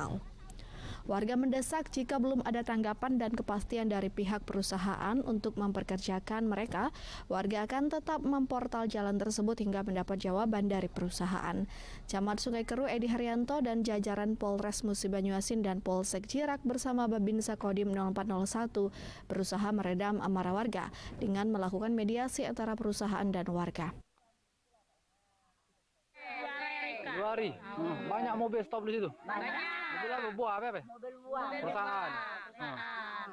Warga mendesak jika belum ada tanggapan dan kepastian dari pihak perusahaan untuk mempekerjakan mereka, warga akan tetap memportal jalan tersebut hingga mendapat jawaban dari perusahaan. Camat Sungai Keru Edi Haryanto dan jajaran Polres Musi Banyuasin dan Polsek Jirak bersama Babinsa Kodim 0401 berusaha meredam amarah warga dengan melakukan mediasi antara perusahaan dan warga. 2 hari. Banyak mobil stop di situ. Banyak. Mobil apa? Buah apa? Mobil buah. Perusahaan.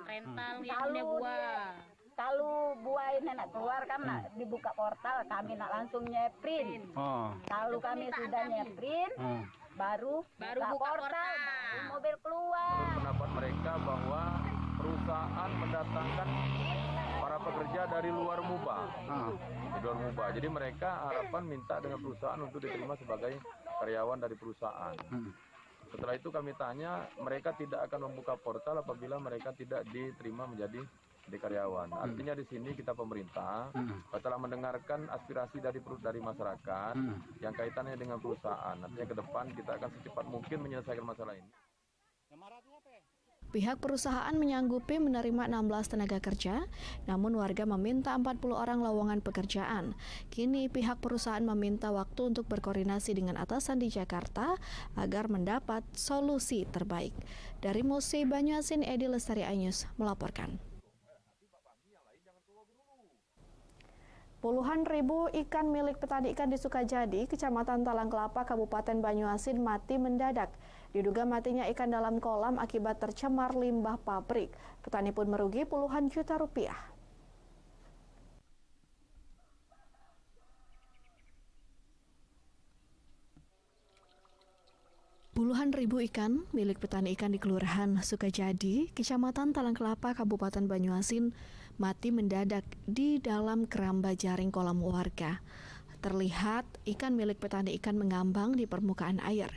Rental punya buah. Kalau buah ini nak keluar kan nak dibuka portal, kami nak langsung nyeprint. Kalau kami sudah nyeprint, baru buka portal, baru mobil keluar. Pendapat mereka bahwa perusahaan mendatangkan para pekerja dari luar MUBA. Jadi mereka harapan minta dengan perusahaan untuk diterima sebagai karyawan dari perusahaan. Setelah itu kami tanya, mereka tidak akan membuka portal apabila mereka tidak diterima menjadi karyawan. Artinya di sini kita pemerintah setelah mendengarkan aspirasi dari masyarakat yang kaitannya dengan perusahaan. Nantinya ke depan kita akan secepat mungkin menyelesaikan masalah ini. Pihak perusahaan menyanggupi menerima 16 tenaga kerja, namun warga meminta 40 orang lowongan pekerjaan. Kini pihak perusahaan meminta waktu untuk berkoordinasi dengan atasan di Jakarta agar mendapat solusi terbaik. Dari Musi Banyuasin, Edi Lestari iNews melaporkan. Puluhan ribu ikan milik petani ikan di Sukajadi, Kecamatan Talang Kelapa, Kabupaten Banyuasin mati mendadak. Diduga matinya ikan dalam kolam akibat tercemar limbah pabrik. Petani pun merugi puluhan juta rupiah. Puluhan ribu ikan milik petani ikan di Kelurahan Sukajadi, Kecamatan Talang Kelapa, Kabupaten Banyuasin mati mendadak di dalam keramba jaring kolam warga. Terlihat ikan milik petani ikan mengambang di permukaan air.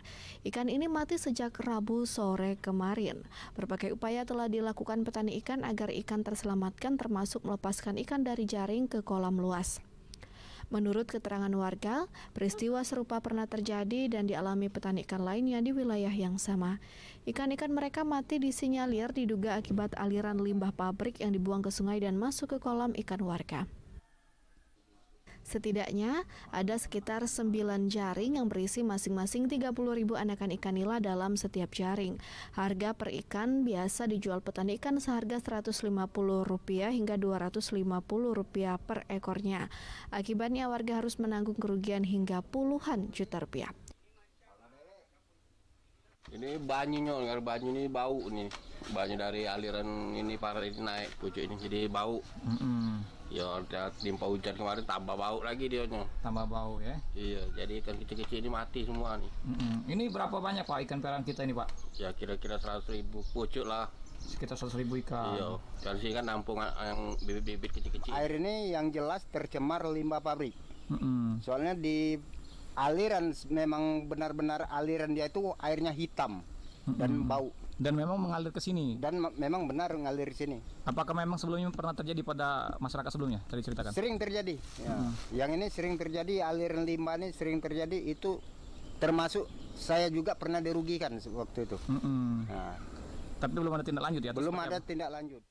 Ikan ini mati sejak Rabu sore kemarin. Berbagai upaya telah dilakukan petani ikan agar ikan terselamatkan, termasuk melepaskan ikan dari jaring ke kolam luas. Menurut keterangan warga, peristiwa serupa pernah terjadi dan dialami petani ikan lainnya di wilayah yang sama. Ikan-ikan mereka mati disinyalir diduga akibat aliran limbah pabrik yang dibuang ke sungai dan masuk ke kolam ikan warga. Setidaknya ada sekitar 9 jaring yang berisi masing-masing 30.000 anakan ikan nila dalam setiap jaring. Harga per ikan biasa dijual petani ikan seharga Rp150 hingga Rp250 per ekornya. Akibatnya warga harus menanggung kerugian hingga puluhan juta rupiah. Ini banyunya, banyu ini bau nih. Banyu dari aliran ini para ini naik pucuk ini jadi bau. Ya, timpa hujan kemarin tambah bau lagi dia. Tambah bau ya? Iya, jadi ikan kecil-kecil ini mati semua nih. Ini berapa banyak Pak ikan peran kita ini Pak? Ya kira-kira 100.000 pucuk lah. Sekitar 100.000 ikan. Iya, dan sini kan nampung yang bibit-bibit kecil-kecil. Air ini yang jelas tercemar limbah pabrik. Soalnya di aliran memang benar-benar aliran dia itu airnya hitam dan bau. Dan memang mengalir ke sini. Dan memang benar mengalir ke sini. Apakah memang sebelumnya pernah terjadi pada masyarakat sebelumnya? Tadi ceritakan. Sering terjadi. Ya. Yang ini sering terjadi, aliran limbah ini sering terjadi, itu termasuk saya juga pernah dirugikan waktu itu. Nah. Tapi belum ada tindak lanjut ya? Belum ada tindak lanjut.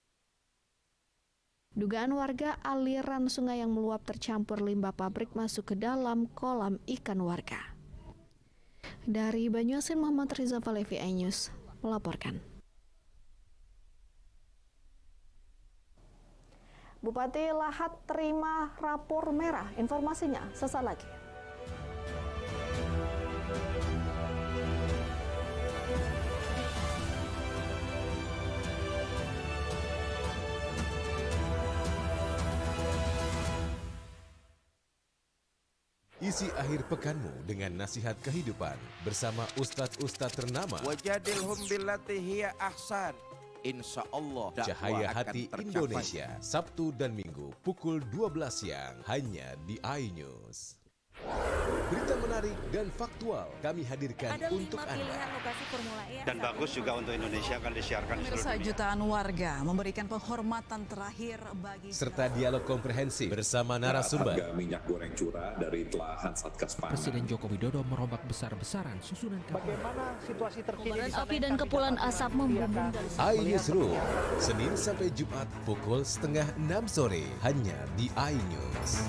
Dugaan warga aliran sungai yang meluap tercampur limbah pabrik masuk ke dalam kolam ikan warga. Dari Banyuasin, Muhammad Riza Falevi iNews melaporkan. Bupati Lahat terima rapor merah. Informasinya sesaat lagi. Isi akhir pekanmu dengan nasihat kehidupan bersama ustadz-ustadz ternama. Wajadilhum billati hiya ahsan. Insyaallah Cahaya Hati Indonesia, Sabtu dan Minggu pukul 12 siang hanya di iNews. berita menarik dan faktual kami hadirkan Ada untuk 5 Anda. pilihan lokasi Formula E. Dan bagus juga untuk Indonesia akan disiarkan di seluruh Pemirsa, dunia. jutaan warga memberikan penghormatan terakhir bagi Serta dialog komprehensif bersama narasumber. Harga minyak goreng curah dari telahan Satgas Pangan. Presiden Joko Widodo merombak besar-besaran susunan kapal. Bagaimana situasi terkini di sana? Api dan kepulan asap membumbung dari iNewsroom, Senin sampai Jumat pukul 5:30 sore hanya di iNews.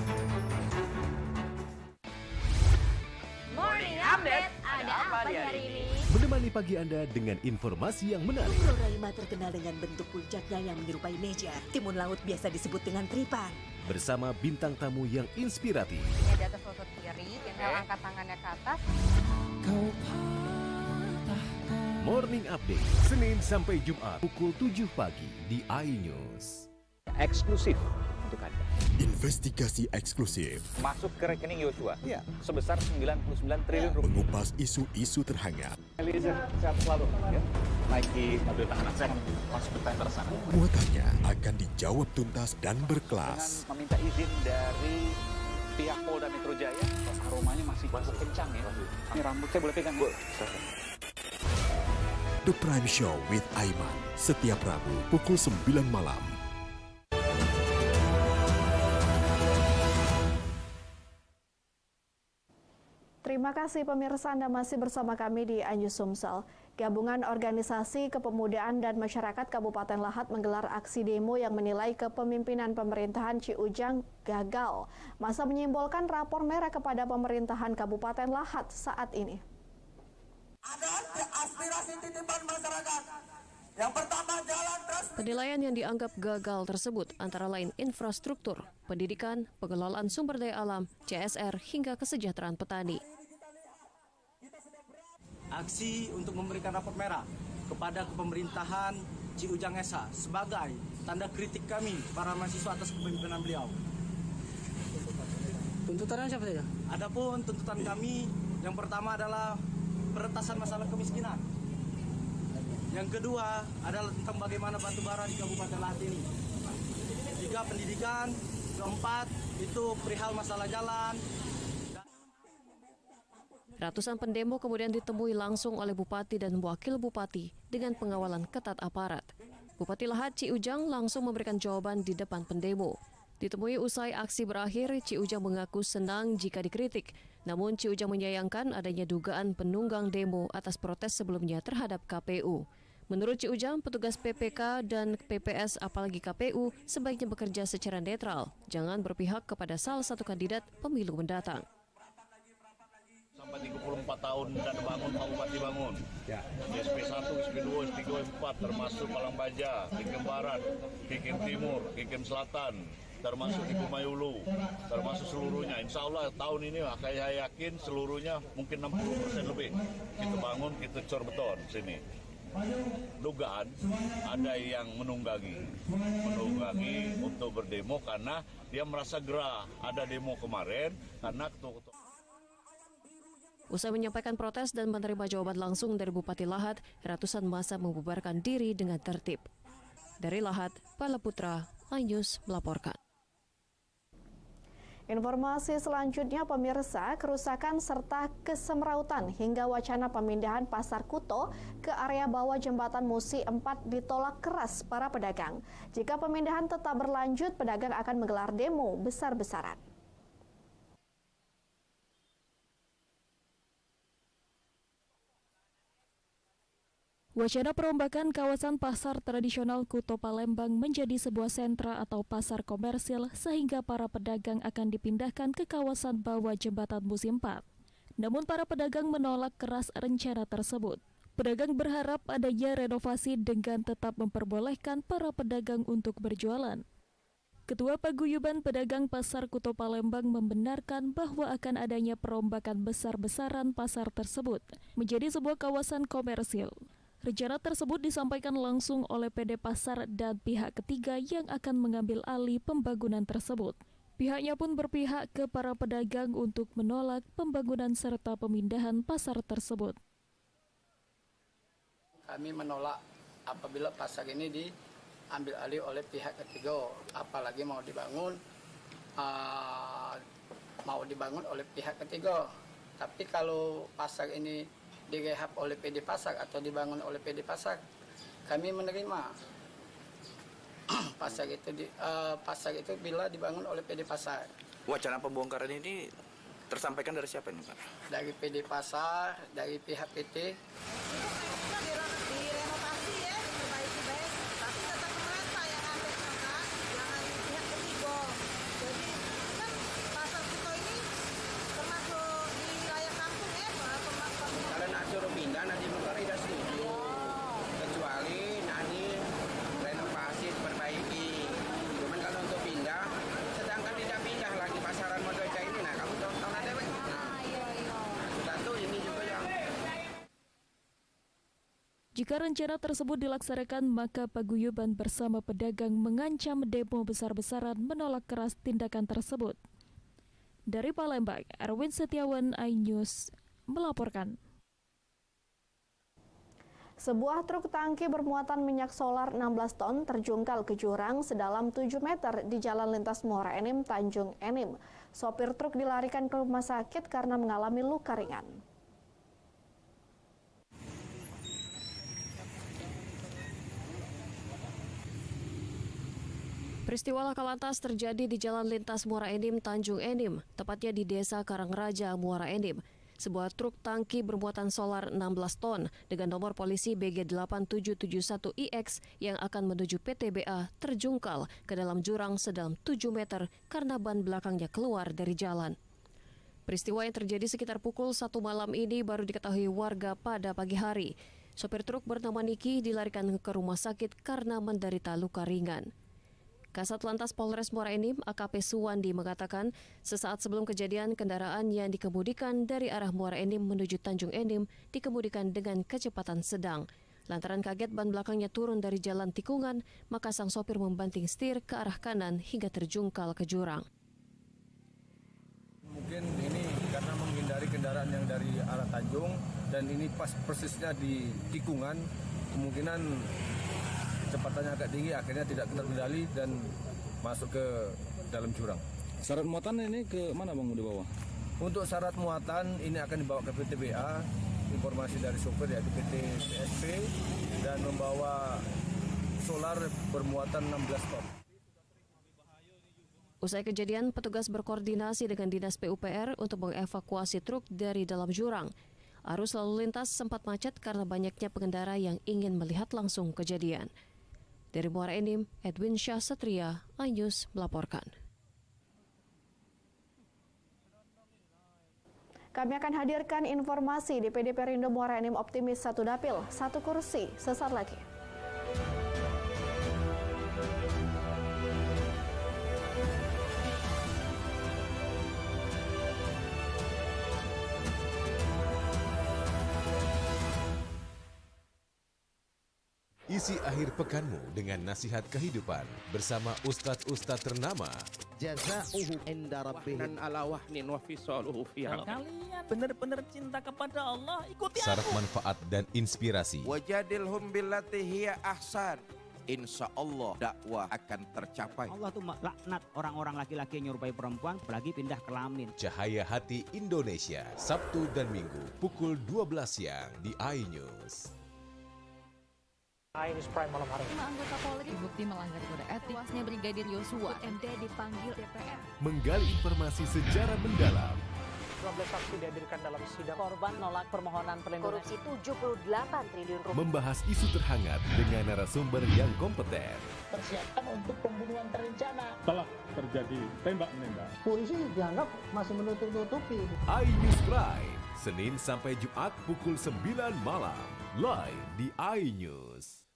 Morning Update, ada apa di hari ini? Menemani pagi Anda dengan informasi yang menarik. Pulau Raima terkenal dengan bentuk puncaknya yang menyerupai meja. Timun laut biasa disebut dengan tripang. Bersama bintang tamu yang inspiratif. Ini di atas lutut kiri, inhale angkat tangannya ke atas. Morning Update, Senin sampai Jumat pukul 7 pagi di iNews. Eksklusif untuk Anda. Investigasi eksklusif Masuk ke rekening Yosua sebesar 99 triliun rupiah. mengupas isu-isu terhangat. Eliezer, sehat selalu. Ya. Naiki mobil tahanan, saya akan masuk ke tender sana. Muatannya akan dijawab tuntas dan berkelas. Dengan meminta izin dari pihak Polda Metro Jaya. Aromanya masih kencang ya. Ini rambut saya boleh pegang, Bu? The Prime Show with Aiman, setiap Rabu pukul 9 malam. Terima kasih pemirsa, Anda masih bersama kami di iNews Sumsel. Gabungan Organisasi Kepemudaan dan Masyarakat Kabupaten Lahat menggelar aksi demo yang menilai kepemimpinan pemerintahan Ciujang gagal. Masa menyimbolkan rapor merah kepada pemerintahan Kabupaten Lahat saat ini. Ada aspirasi titipan masyarakat. Yang pertama, jalan terus. Penilaian yang dianggap gagal tersebut antara lain infrastruktur, pendidikan, pengelolaan sumber daya alam, CSR, hingga kesejahteraan petani. Aksi untuk memberikan rapor merah kepada pemerintahan Ciujang Esa sebagai tanda kritik kami para mahasiswa atas kepemimpinan beliau. Tuntutannya siapa saja? Adapun tuntutan kami yang pertama adalah peretasan masalah kemiskinan. Yang kedua adalah tentang bagaimana batubara di Kabupaten Lahat ini. Tiga, pendidikan. Keempat, itu perihal masalah jalan. Ratusan pendemo kemudian ditemui langsung oleh Bupati dan Wakil Bupati dengan pengawalan ketat aparat. Bupati Lahat Ciujang langsung memberikan jawaban di depan pendemo. Ditemui usai aksi berakhir, Ciujang mengaku senang jika dikritik. Namun Ciujang menyayangkan adanya dugaan penunggang demo atas protes sebelumnya terhadap KPU. Menurut Ciujang, petugas PPK dan PPS apalagi KPU sebaiknya bekerja secara netral. Jangan berpihak kepada salah satu kandidat pemilu mendatang. Sampai 34 tahun dan bangun Bupati bangun. Ya. SP1, SP2, SP3, SP4 termasuk Palangbaja, Kikim Barat, Kikim Timur, Kikim Selatan, termasuk di Kumayulu, termasuk seluruhnya. Insya Allah tahun ini saya yakin seluruhnya mungkin 60% lebih. Kita bangun, kita cor beton sini. Dugaan ada yang menunggangi untuk berdemo karena dia merasa gerah. Ada demo kemarin karena ketua. Usai menyampaikan protes dan menerima jawaban langsung dari Bupati Lahat, ratusan massa membubarkan diri dengan tertib. Dari Lahat, Pala Putra, iNews melaporkan. Informasi selanjutnya pemirsa, kerusakan serta kesemrautan hingga wacana pemindahan Pasar Kuto ke area bawah jembatan Musi 4 ditolak keras para pedagang. Jika pemindahan tetap berlanjut, pedagang akan menggelar demo besar-besaran. Wacana perombakan kawasan pasar tradisional Kuto Palembang menjadi sebuah sentra atau pasar komersil sehingga para pedagang akan dipindahkan ke kawasan bawah jembatan Musi 4. Namun para pedagang menolak keras rencana tersebut. Pedagang berharap adanya renovasi dengan tetap memperbolehkan para pedagang untuk berjualan. Ketua Paguyuban Pedagang Pasar Kuto Palembang membenarkan bahwa akan adanya perombakan besar-besaran pasar tersebut menjadi sebuah kawasan komersil. Rencana tersebut disampaikan langsung oleh PD Pasar dan pihak ketiga yang akan mengambil alih pembangunan tersebut. Pihaknya pun berpihak ke para pedagang untuk menolak pembangunan serta pemindahan pasar tersebut. Kami menolak apabila pasar ini diambil alih oleh pihak ketiga, apalagi mau dibangun oleh pihak ketiga. Tapi kalau pasar ini direhab oleh PD Pasar atau dibangun oleh PD Pasar, kami menerima. Pasar itu bila dibangun oleh PD Pasar. Wacana pembongkaran ini tersampaikan dari siapa ini, Pak? Dari PD Pasar, dari pihak PT. Direnovasi ya, perbaiki baik, tapi tetap merata yang ada sana, jangan pihak ketiga. Jadi kan pasar kita ini termasuk di wilayah kampung ya, Kalau nak suruh pindah nanti bukan tidak setuju. Kecuali nanti renovasi, perbaiki. Cuman kalau untuk pindah, sedangkan tidak pindah lagi pasaran Modoca ini, nah kamu tahu ada apa? Sudah tuh ini juga yang. Jika rencana tersebut dilaksanakan, maka paguyuban bersama pedagang mengancam demo besar-besaran menolak keras tindakan tersebut. Dari Palembang, Erwin Setiawan, iNews melaporkan. Sebuah truk tangki bermuatan minyak solar 16 ton terjungkal ke jurang sedalam 7 meter di Jalan Lintas Muara Enim, Tanjung Enim. Sopir truk dilarikan ke rumah sakit karena mengalami luka ringan. Peristiwa laka lantas terjadi di Jalan Lintas Muara Enim, Tanjung Enim, tepatnya di Desa Karangraja, Muara Enim. Sebuah truk tangki bermuatan solar 16 ton dengan nomor polisi BG8771IX yang akan menuju PTBA terjungkal ke dalam jurang sedalam 7 meter karena ban belakangnya keluar dari jalan. Peristiwa yang terjadi sekitar pukul 1 malam ini baru diketahui warga pada pagi hari. Sopir truk bernama Niki dilarikan ke rumah sakit karena menderita luka ringan. Kasat Lantas Polres Muara Enim AKP Suwandi mengatakan sesaat sebelum kejadian kendaraan yang dikemudikan dari arah Muara Enim menuju Tanjung Enim dikemudikan dengan kecepatan sedang. Lantaran kaget ban belakangnya turun dari jalan tikungan, maka sang sopir membanting setir ke arah kanan hingga terjungkal ke jurang. Mungkin ini karena menghindari kendaraan yang dari arah Tanjung dan ini pas persisnya di tikungan, kemungkinan kecepatannya agak tinggi, akhirnya tidak terkendali dan masuk ke dalam jurang. Syarat muatan ini ke mana Bang dibawa? Untuk syarat muatan ini akan dibawa ke PTBA, informasi dari sopir yaitu PT PSP, dan membawa solar bermuatan 16 ton. Usai kejadian, petugas berkoordinasi dengan Dinas PUPR untuk mengevakuasi truk dari dalam jurang. Arus lalu lintas sempat macet karena banyaknya pengendara yang ingin melihat langsung kejadian. Dari Muara Enim, Edwin Syah Satria, iNews melaporkan. Kami akan hadirkan informasi di PD Perindo Muara Enim optimis 1 dapil, 1 kursi, sesaat lagi. Isi akhir pekanmu dengan nasihat kehidupan bersama ustadz-ustadz ternama. Jazauhu inda rabbih dan ala wahnin wa fisaluhu fiha. Kalian benar-benar cinta kepada Allah, ikuti Syarat aku. manfaat dan inspirasi. Wajadilhum billati hiya ahsan. Insya Allah dakwah akan tercapai. Allah tuh laknat orang-orang laki-laki yang nyerupai perempuan, apalagi pindah kelamin. Cahaya Hati Indonesia, Sabtu dan Minggu pukul 12 siang di iNews. iNews Prime malam hari. 5 anggota Polri bukti melanggar kode etik. Tewasnya Brigadir Yosua, MD dipanggil DPR. Menggali informasi secara mendalam. 12 saksi dihadirkan dalam sidang. Korban nolak permohonan perlindungan. Korupsi 78 triliun rupiah. Membahas isu terhangat dengan narasumber yang kompeten. Persiapan untuk pembunuhan terencana. Telah terjadi tembak-menembak. Polisi dianggap masih menutup-nutupi. iNews Prime, Senin sampai Jumat pukul 9 malam. Live di iNews.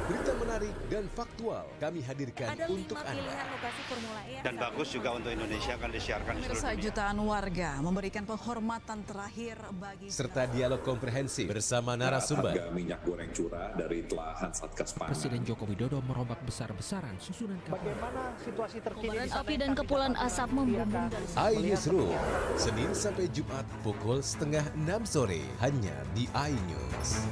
Berita menarik dan faktual kami hadirkan Ada untuk 5 Anda. pilihan lokasi Formula E. Dan bagus juga untuk Indonesia akan disiarkan di seluruh Pemirsa, dunia. jutaan warga memberikan penghormatan terakhir bagi Serta dialog komprehensif bersama narasumber. Harga minyak goreng curah dari telahan Satgas Pangan. Presiden Joko Widodo merombak besar-besaran susunan kapal. Bagaimana situasi terkini? Kobaran api dan kepulan asap membumbung dari iNewsroom, Senin sampai Jumat pukul 5:30 sore hanya di iNews.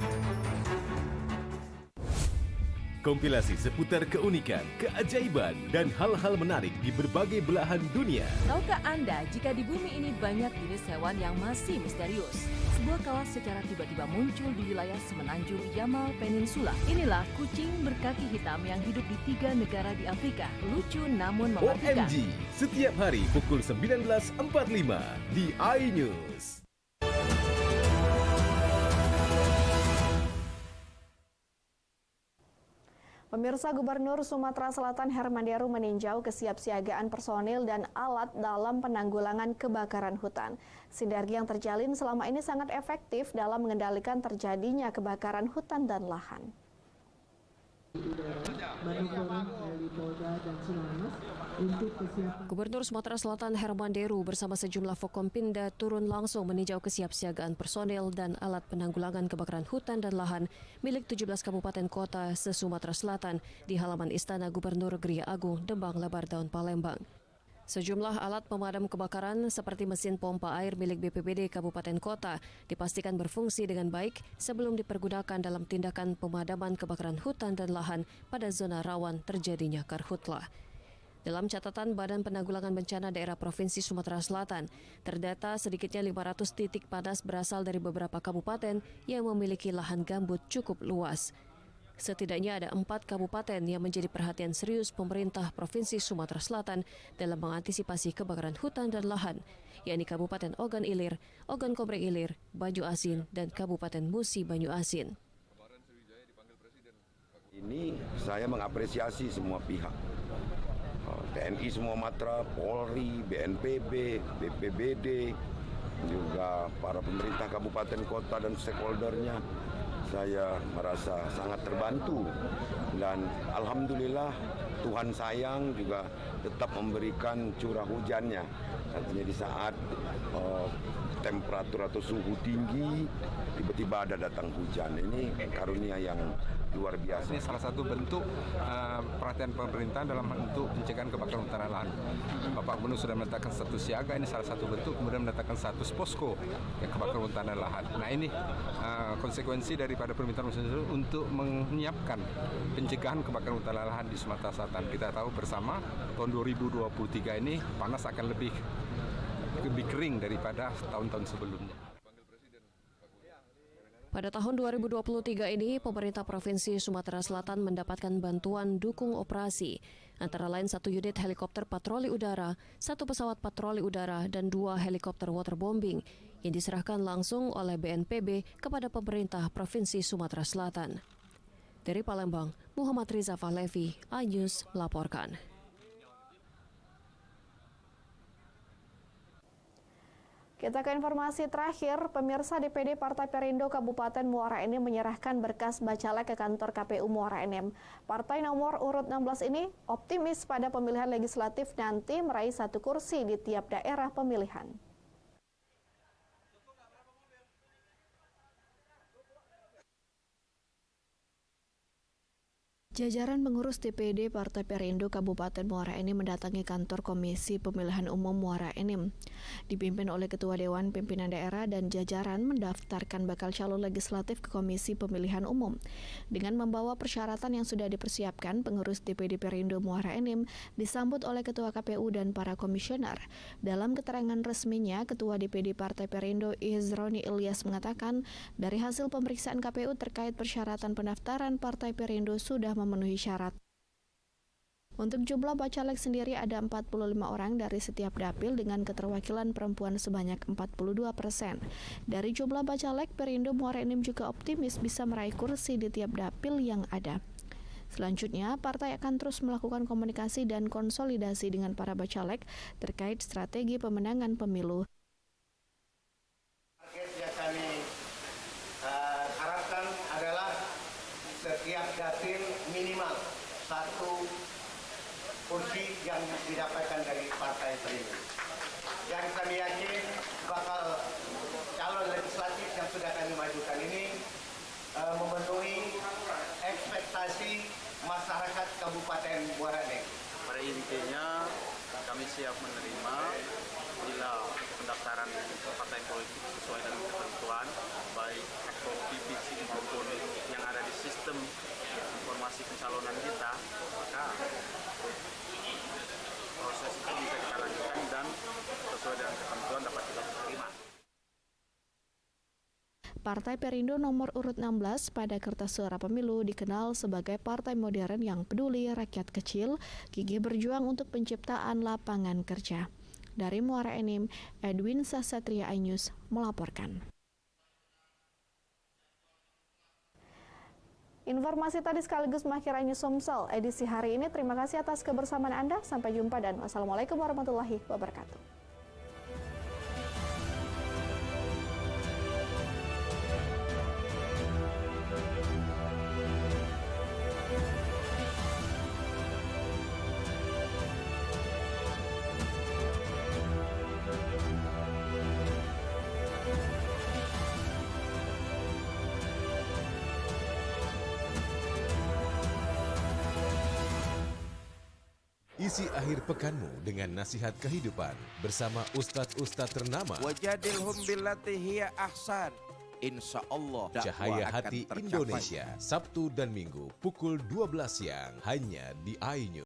Kompilasi seputar keunikan, keajaiban, dan hal-hal menarik di berbagai belahan dunia. Tahukah Anda jika di bumi ini banyak jenis hewan yang masih misterius? Sebuah kala secara tiba-tiba muncul di wilayah semenanjung Yamal Peninsula. Inilah kucing berkaki hitam yang hidup di 3 negara di Afrika. Lucu namun mematikan. OMG, setiap hari pukul 19.45 di iNews. Pemirsa, Gubernur Sumatera Selatan Herman Deru meninjau kesiapsiagaan personil dan alat dalam penanggulangan kebakaran hutan. Sinergi yang terjalin selama ini sangat efektif dalam mengendalikan terjadinya kebakaran hutan dan lahan. Gubernur Sumatera Selatan Herman Deru bersama sejumlah Forkompinda turun langsung meninjau kesiapsiagaan personel dan alat penanggulangan kebakaran hutan dan lahan milik 17 kabupaten kota se-Sumatera Selatan di halaman Istana Gubernur Gria Agung, Dembang Lebar Daun, Palembang. Sejumlah alat pemadam kebakaran seperti mesin pompa air milik BPBD Kabupaten Kota dipastikan berfungsi dengan baik sebelum dipergunakan dalam tindakan pemadaman kebakaran hutan dan lahan pada zona rawan terjadinya karhutlah. Dalam catatan Badan Penanggulangan Bencana Daerah Provinsi Sumatera Selatan, terdata sedikitnya 500 titik panas berasal dari beberapa kabupaten yang memiliki lahan gambut cukup luas. Setidaknya ada 4 kabupaten yang menjadi perhatian serius pemerintah Provinsi Sumatera Selatan dalam mengantisipasi kebakaran hutan dan lahan, yakni Kabupaten Ogan Ilir, Ogan Komering Ilir, Banyu Asin, dan Kabupaten Musi Banyu Asin. Ini saya mengapresiasi semua pihak, TNI semua matra, Polri, BNPB, BPBD, juga para pemerintah kabupaten kota dan stakeholdernya. Saya merasa sangat terbantu dan alhamdulillah Tuhan sayang juga tetap memberikan curah hujannya. Artinya di saat temperatur atau suhu tinggi tiba-tiba ada datang hujan. Ini karunia yang luar biasa. Ini salah satu bentuk perhatian pemerintah dalam untuk pencegahan kebakaran hutan dan lahan. Bapak Gubernur sudah menetapkan status siaga, ini salah satu bentuk, kemudian menetapkan status posko kebakaran hutan dan lahan. Nah ini konsekuensi daripada permintaan masyarakat untuk menyiapkan pencegahan kebakaran hutan dan lahan di Sumatera Selatan. Kita tahu bersama tahun 2023 ini panas akan lebih kering daripada tahun-tahun sebelumnya. Pada tahun 2023 ini, pemerintah Provinsi Sumatera Selatan mendapatkan bantuan dukung operasi, antara lain 1 unit helikopter patroli udara, 1 pesawat patroli udara, dan 2 helikopter waterbombing yang diserahkan langsung oleh BNPB kepada pemerintah Provinsi Sumatera Selatan. Dari Palembang, Muhammad Riza Fahlevi, iNews melaporkan. Kita ke informasi terakhir, pemirsa DPD Partai Perindo Kabupaten Muara Enim menyerahkan berkas bacalek ke kantor KPU Muara Enim. Partai nomor urut 16 ini optimis pada pemilihan legislatif nanti meraih 1 kursi di tiap daerah pemilihan. Jajaran pengurus DPD Partai Perindo Kabupaten Muara Enim mendatangi kantor Komisi Pemilihan Umum Muara Enim. Dipimpin oleh Ketua Dewan Pimpinan Daerah dan jajaran mendaftarkan bakal calon legislatif ke Komisi Pemilihan Umum. Dengan membawa persyaratan yang sudah dipersiapkan, pengurus DPD Perindo Muara Enim disambut oleh Ketua KPU dan para komisioner. Dalam keterangan resminya, Ketua DPD Partai Perindo Izroni Ilyas mengatakan, dari hasil pemeriksaan KPU terkait persyaratan pendaftaran Partai Perindo sudah memenuhi syarat. Untuk jumlah bacalek sendiri ada 45 orang dari setiap dapil dengan keterwakilan perempuan sebanyak 42%. Dari jumlah bacalek, Perindo Muara Enim juga optimis bisa meraih kursi di tiap dapil yang ada. Selanjutnya, partai akan terus melakukan komunikasi dan konsolidasi dengan para bacalek terkait strategi pemenangan pemilu. Target yang kami harapkan adalah setiap dapil minimal 1 kursi yang didapatkan dari Partai Perindo. Dan kami yakin bakal calon legislatif yang sudah kami majukan ini memenuhi ekspektasi masyarakat Kabupaten Muara Enim. Pada intinya kami siap menerima bila pendaftaran partai politik sesuai dengan ketentuan baik aktor PPC maupun yang ada di sistem informasi pencalonan kita, maka proses itu bisa kita lanjutkan dan sesuai dengan ketentuan dapat kita terima. Partai Perindo nomor urut 16 pada kertas suara pemilu dikenal sebagai partai modern yang peduli rakyat kecil, gigih berjuang untuk penciptaan lapangan kerja. Dari Muara Enim, Edwin Sasatria iNews melaporkan. Informasi tadi sekaligus mengakhiri iNews Somsel edisi hari ini. Terima kasih atas kebersamaan Anda. Sampai jumpa dan wassalamualaikum warahmatullahi wabarakatuh. Isi akhir pekanmu dengan nasihat kehidupan bersama ustadz-ustadz ternama. Wajadilhum billati hiya ahsan. Insyaallah Cahaya Hati Indonesia, Sabtu dan Minggu pukul 12 siang hanya di iNews.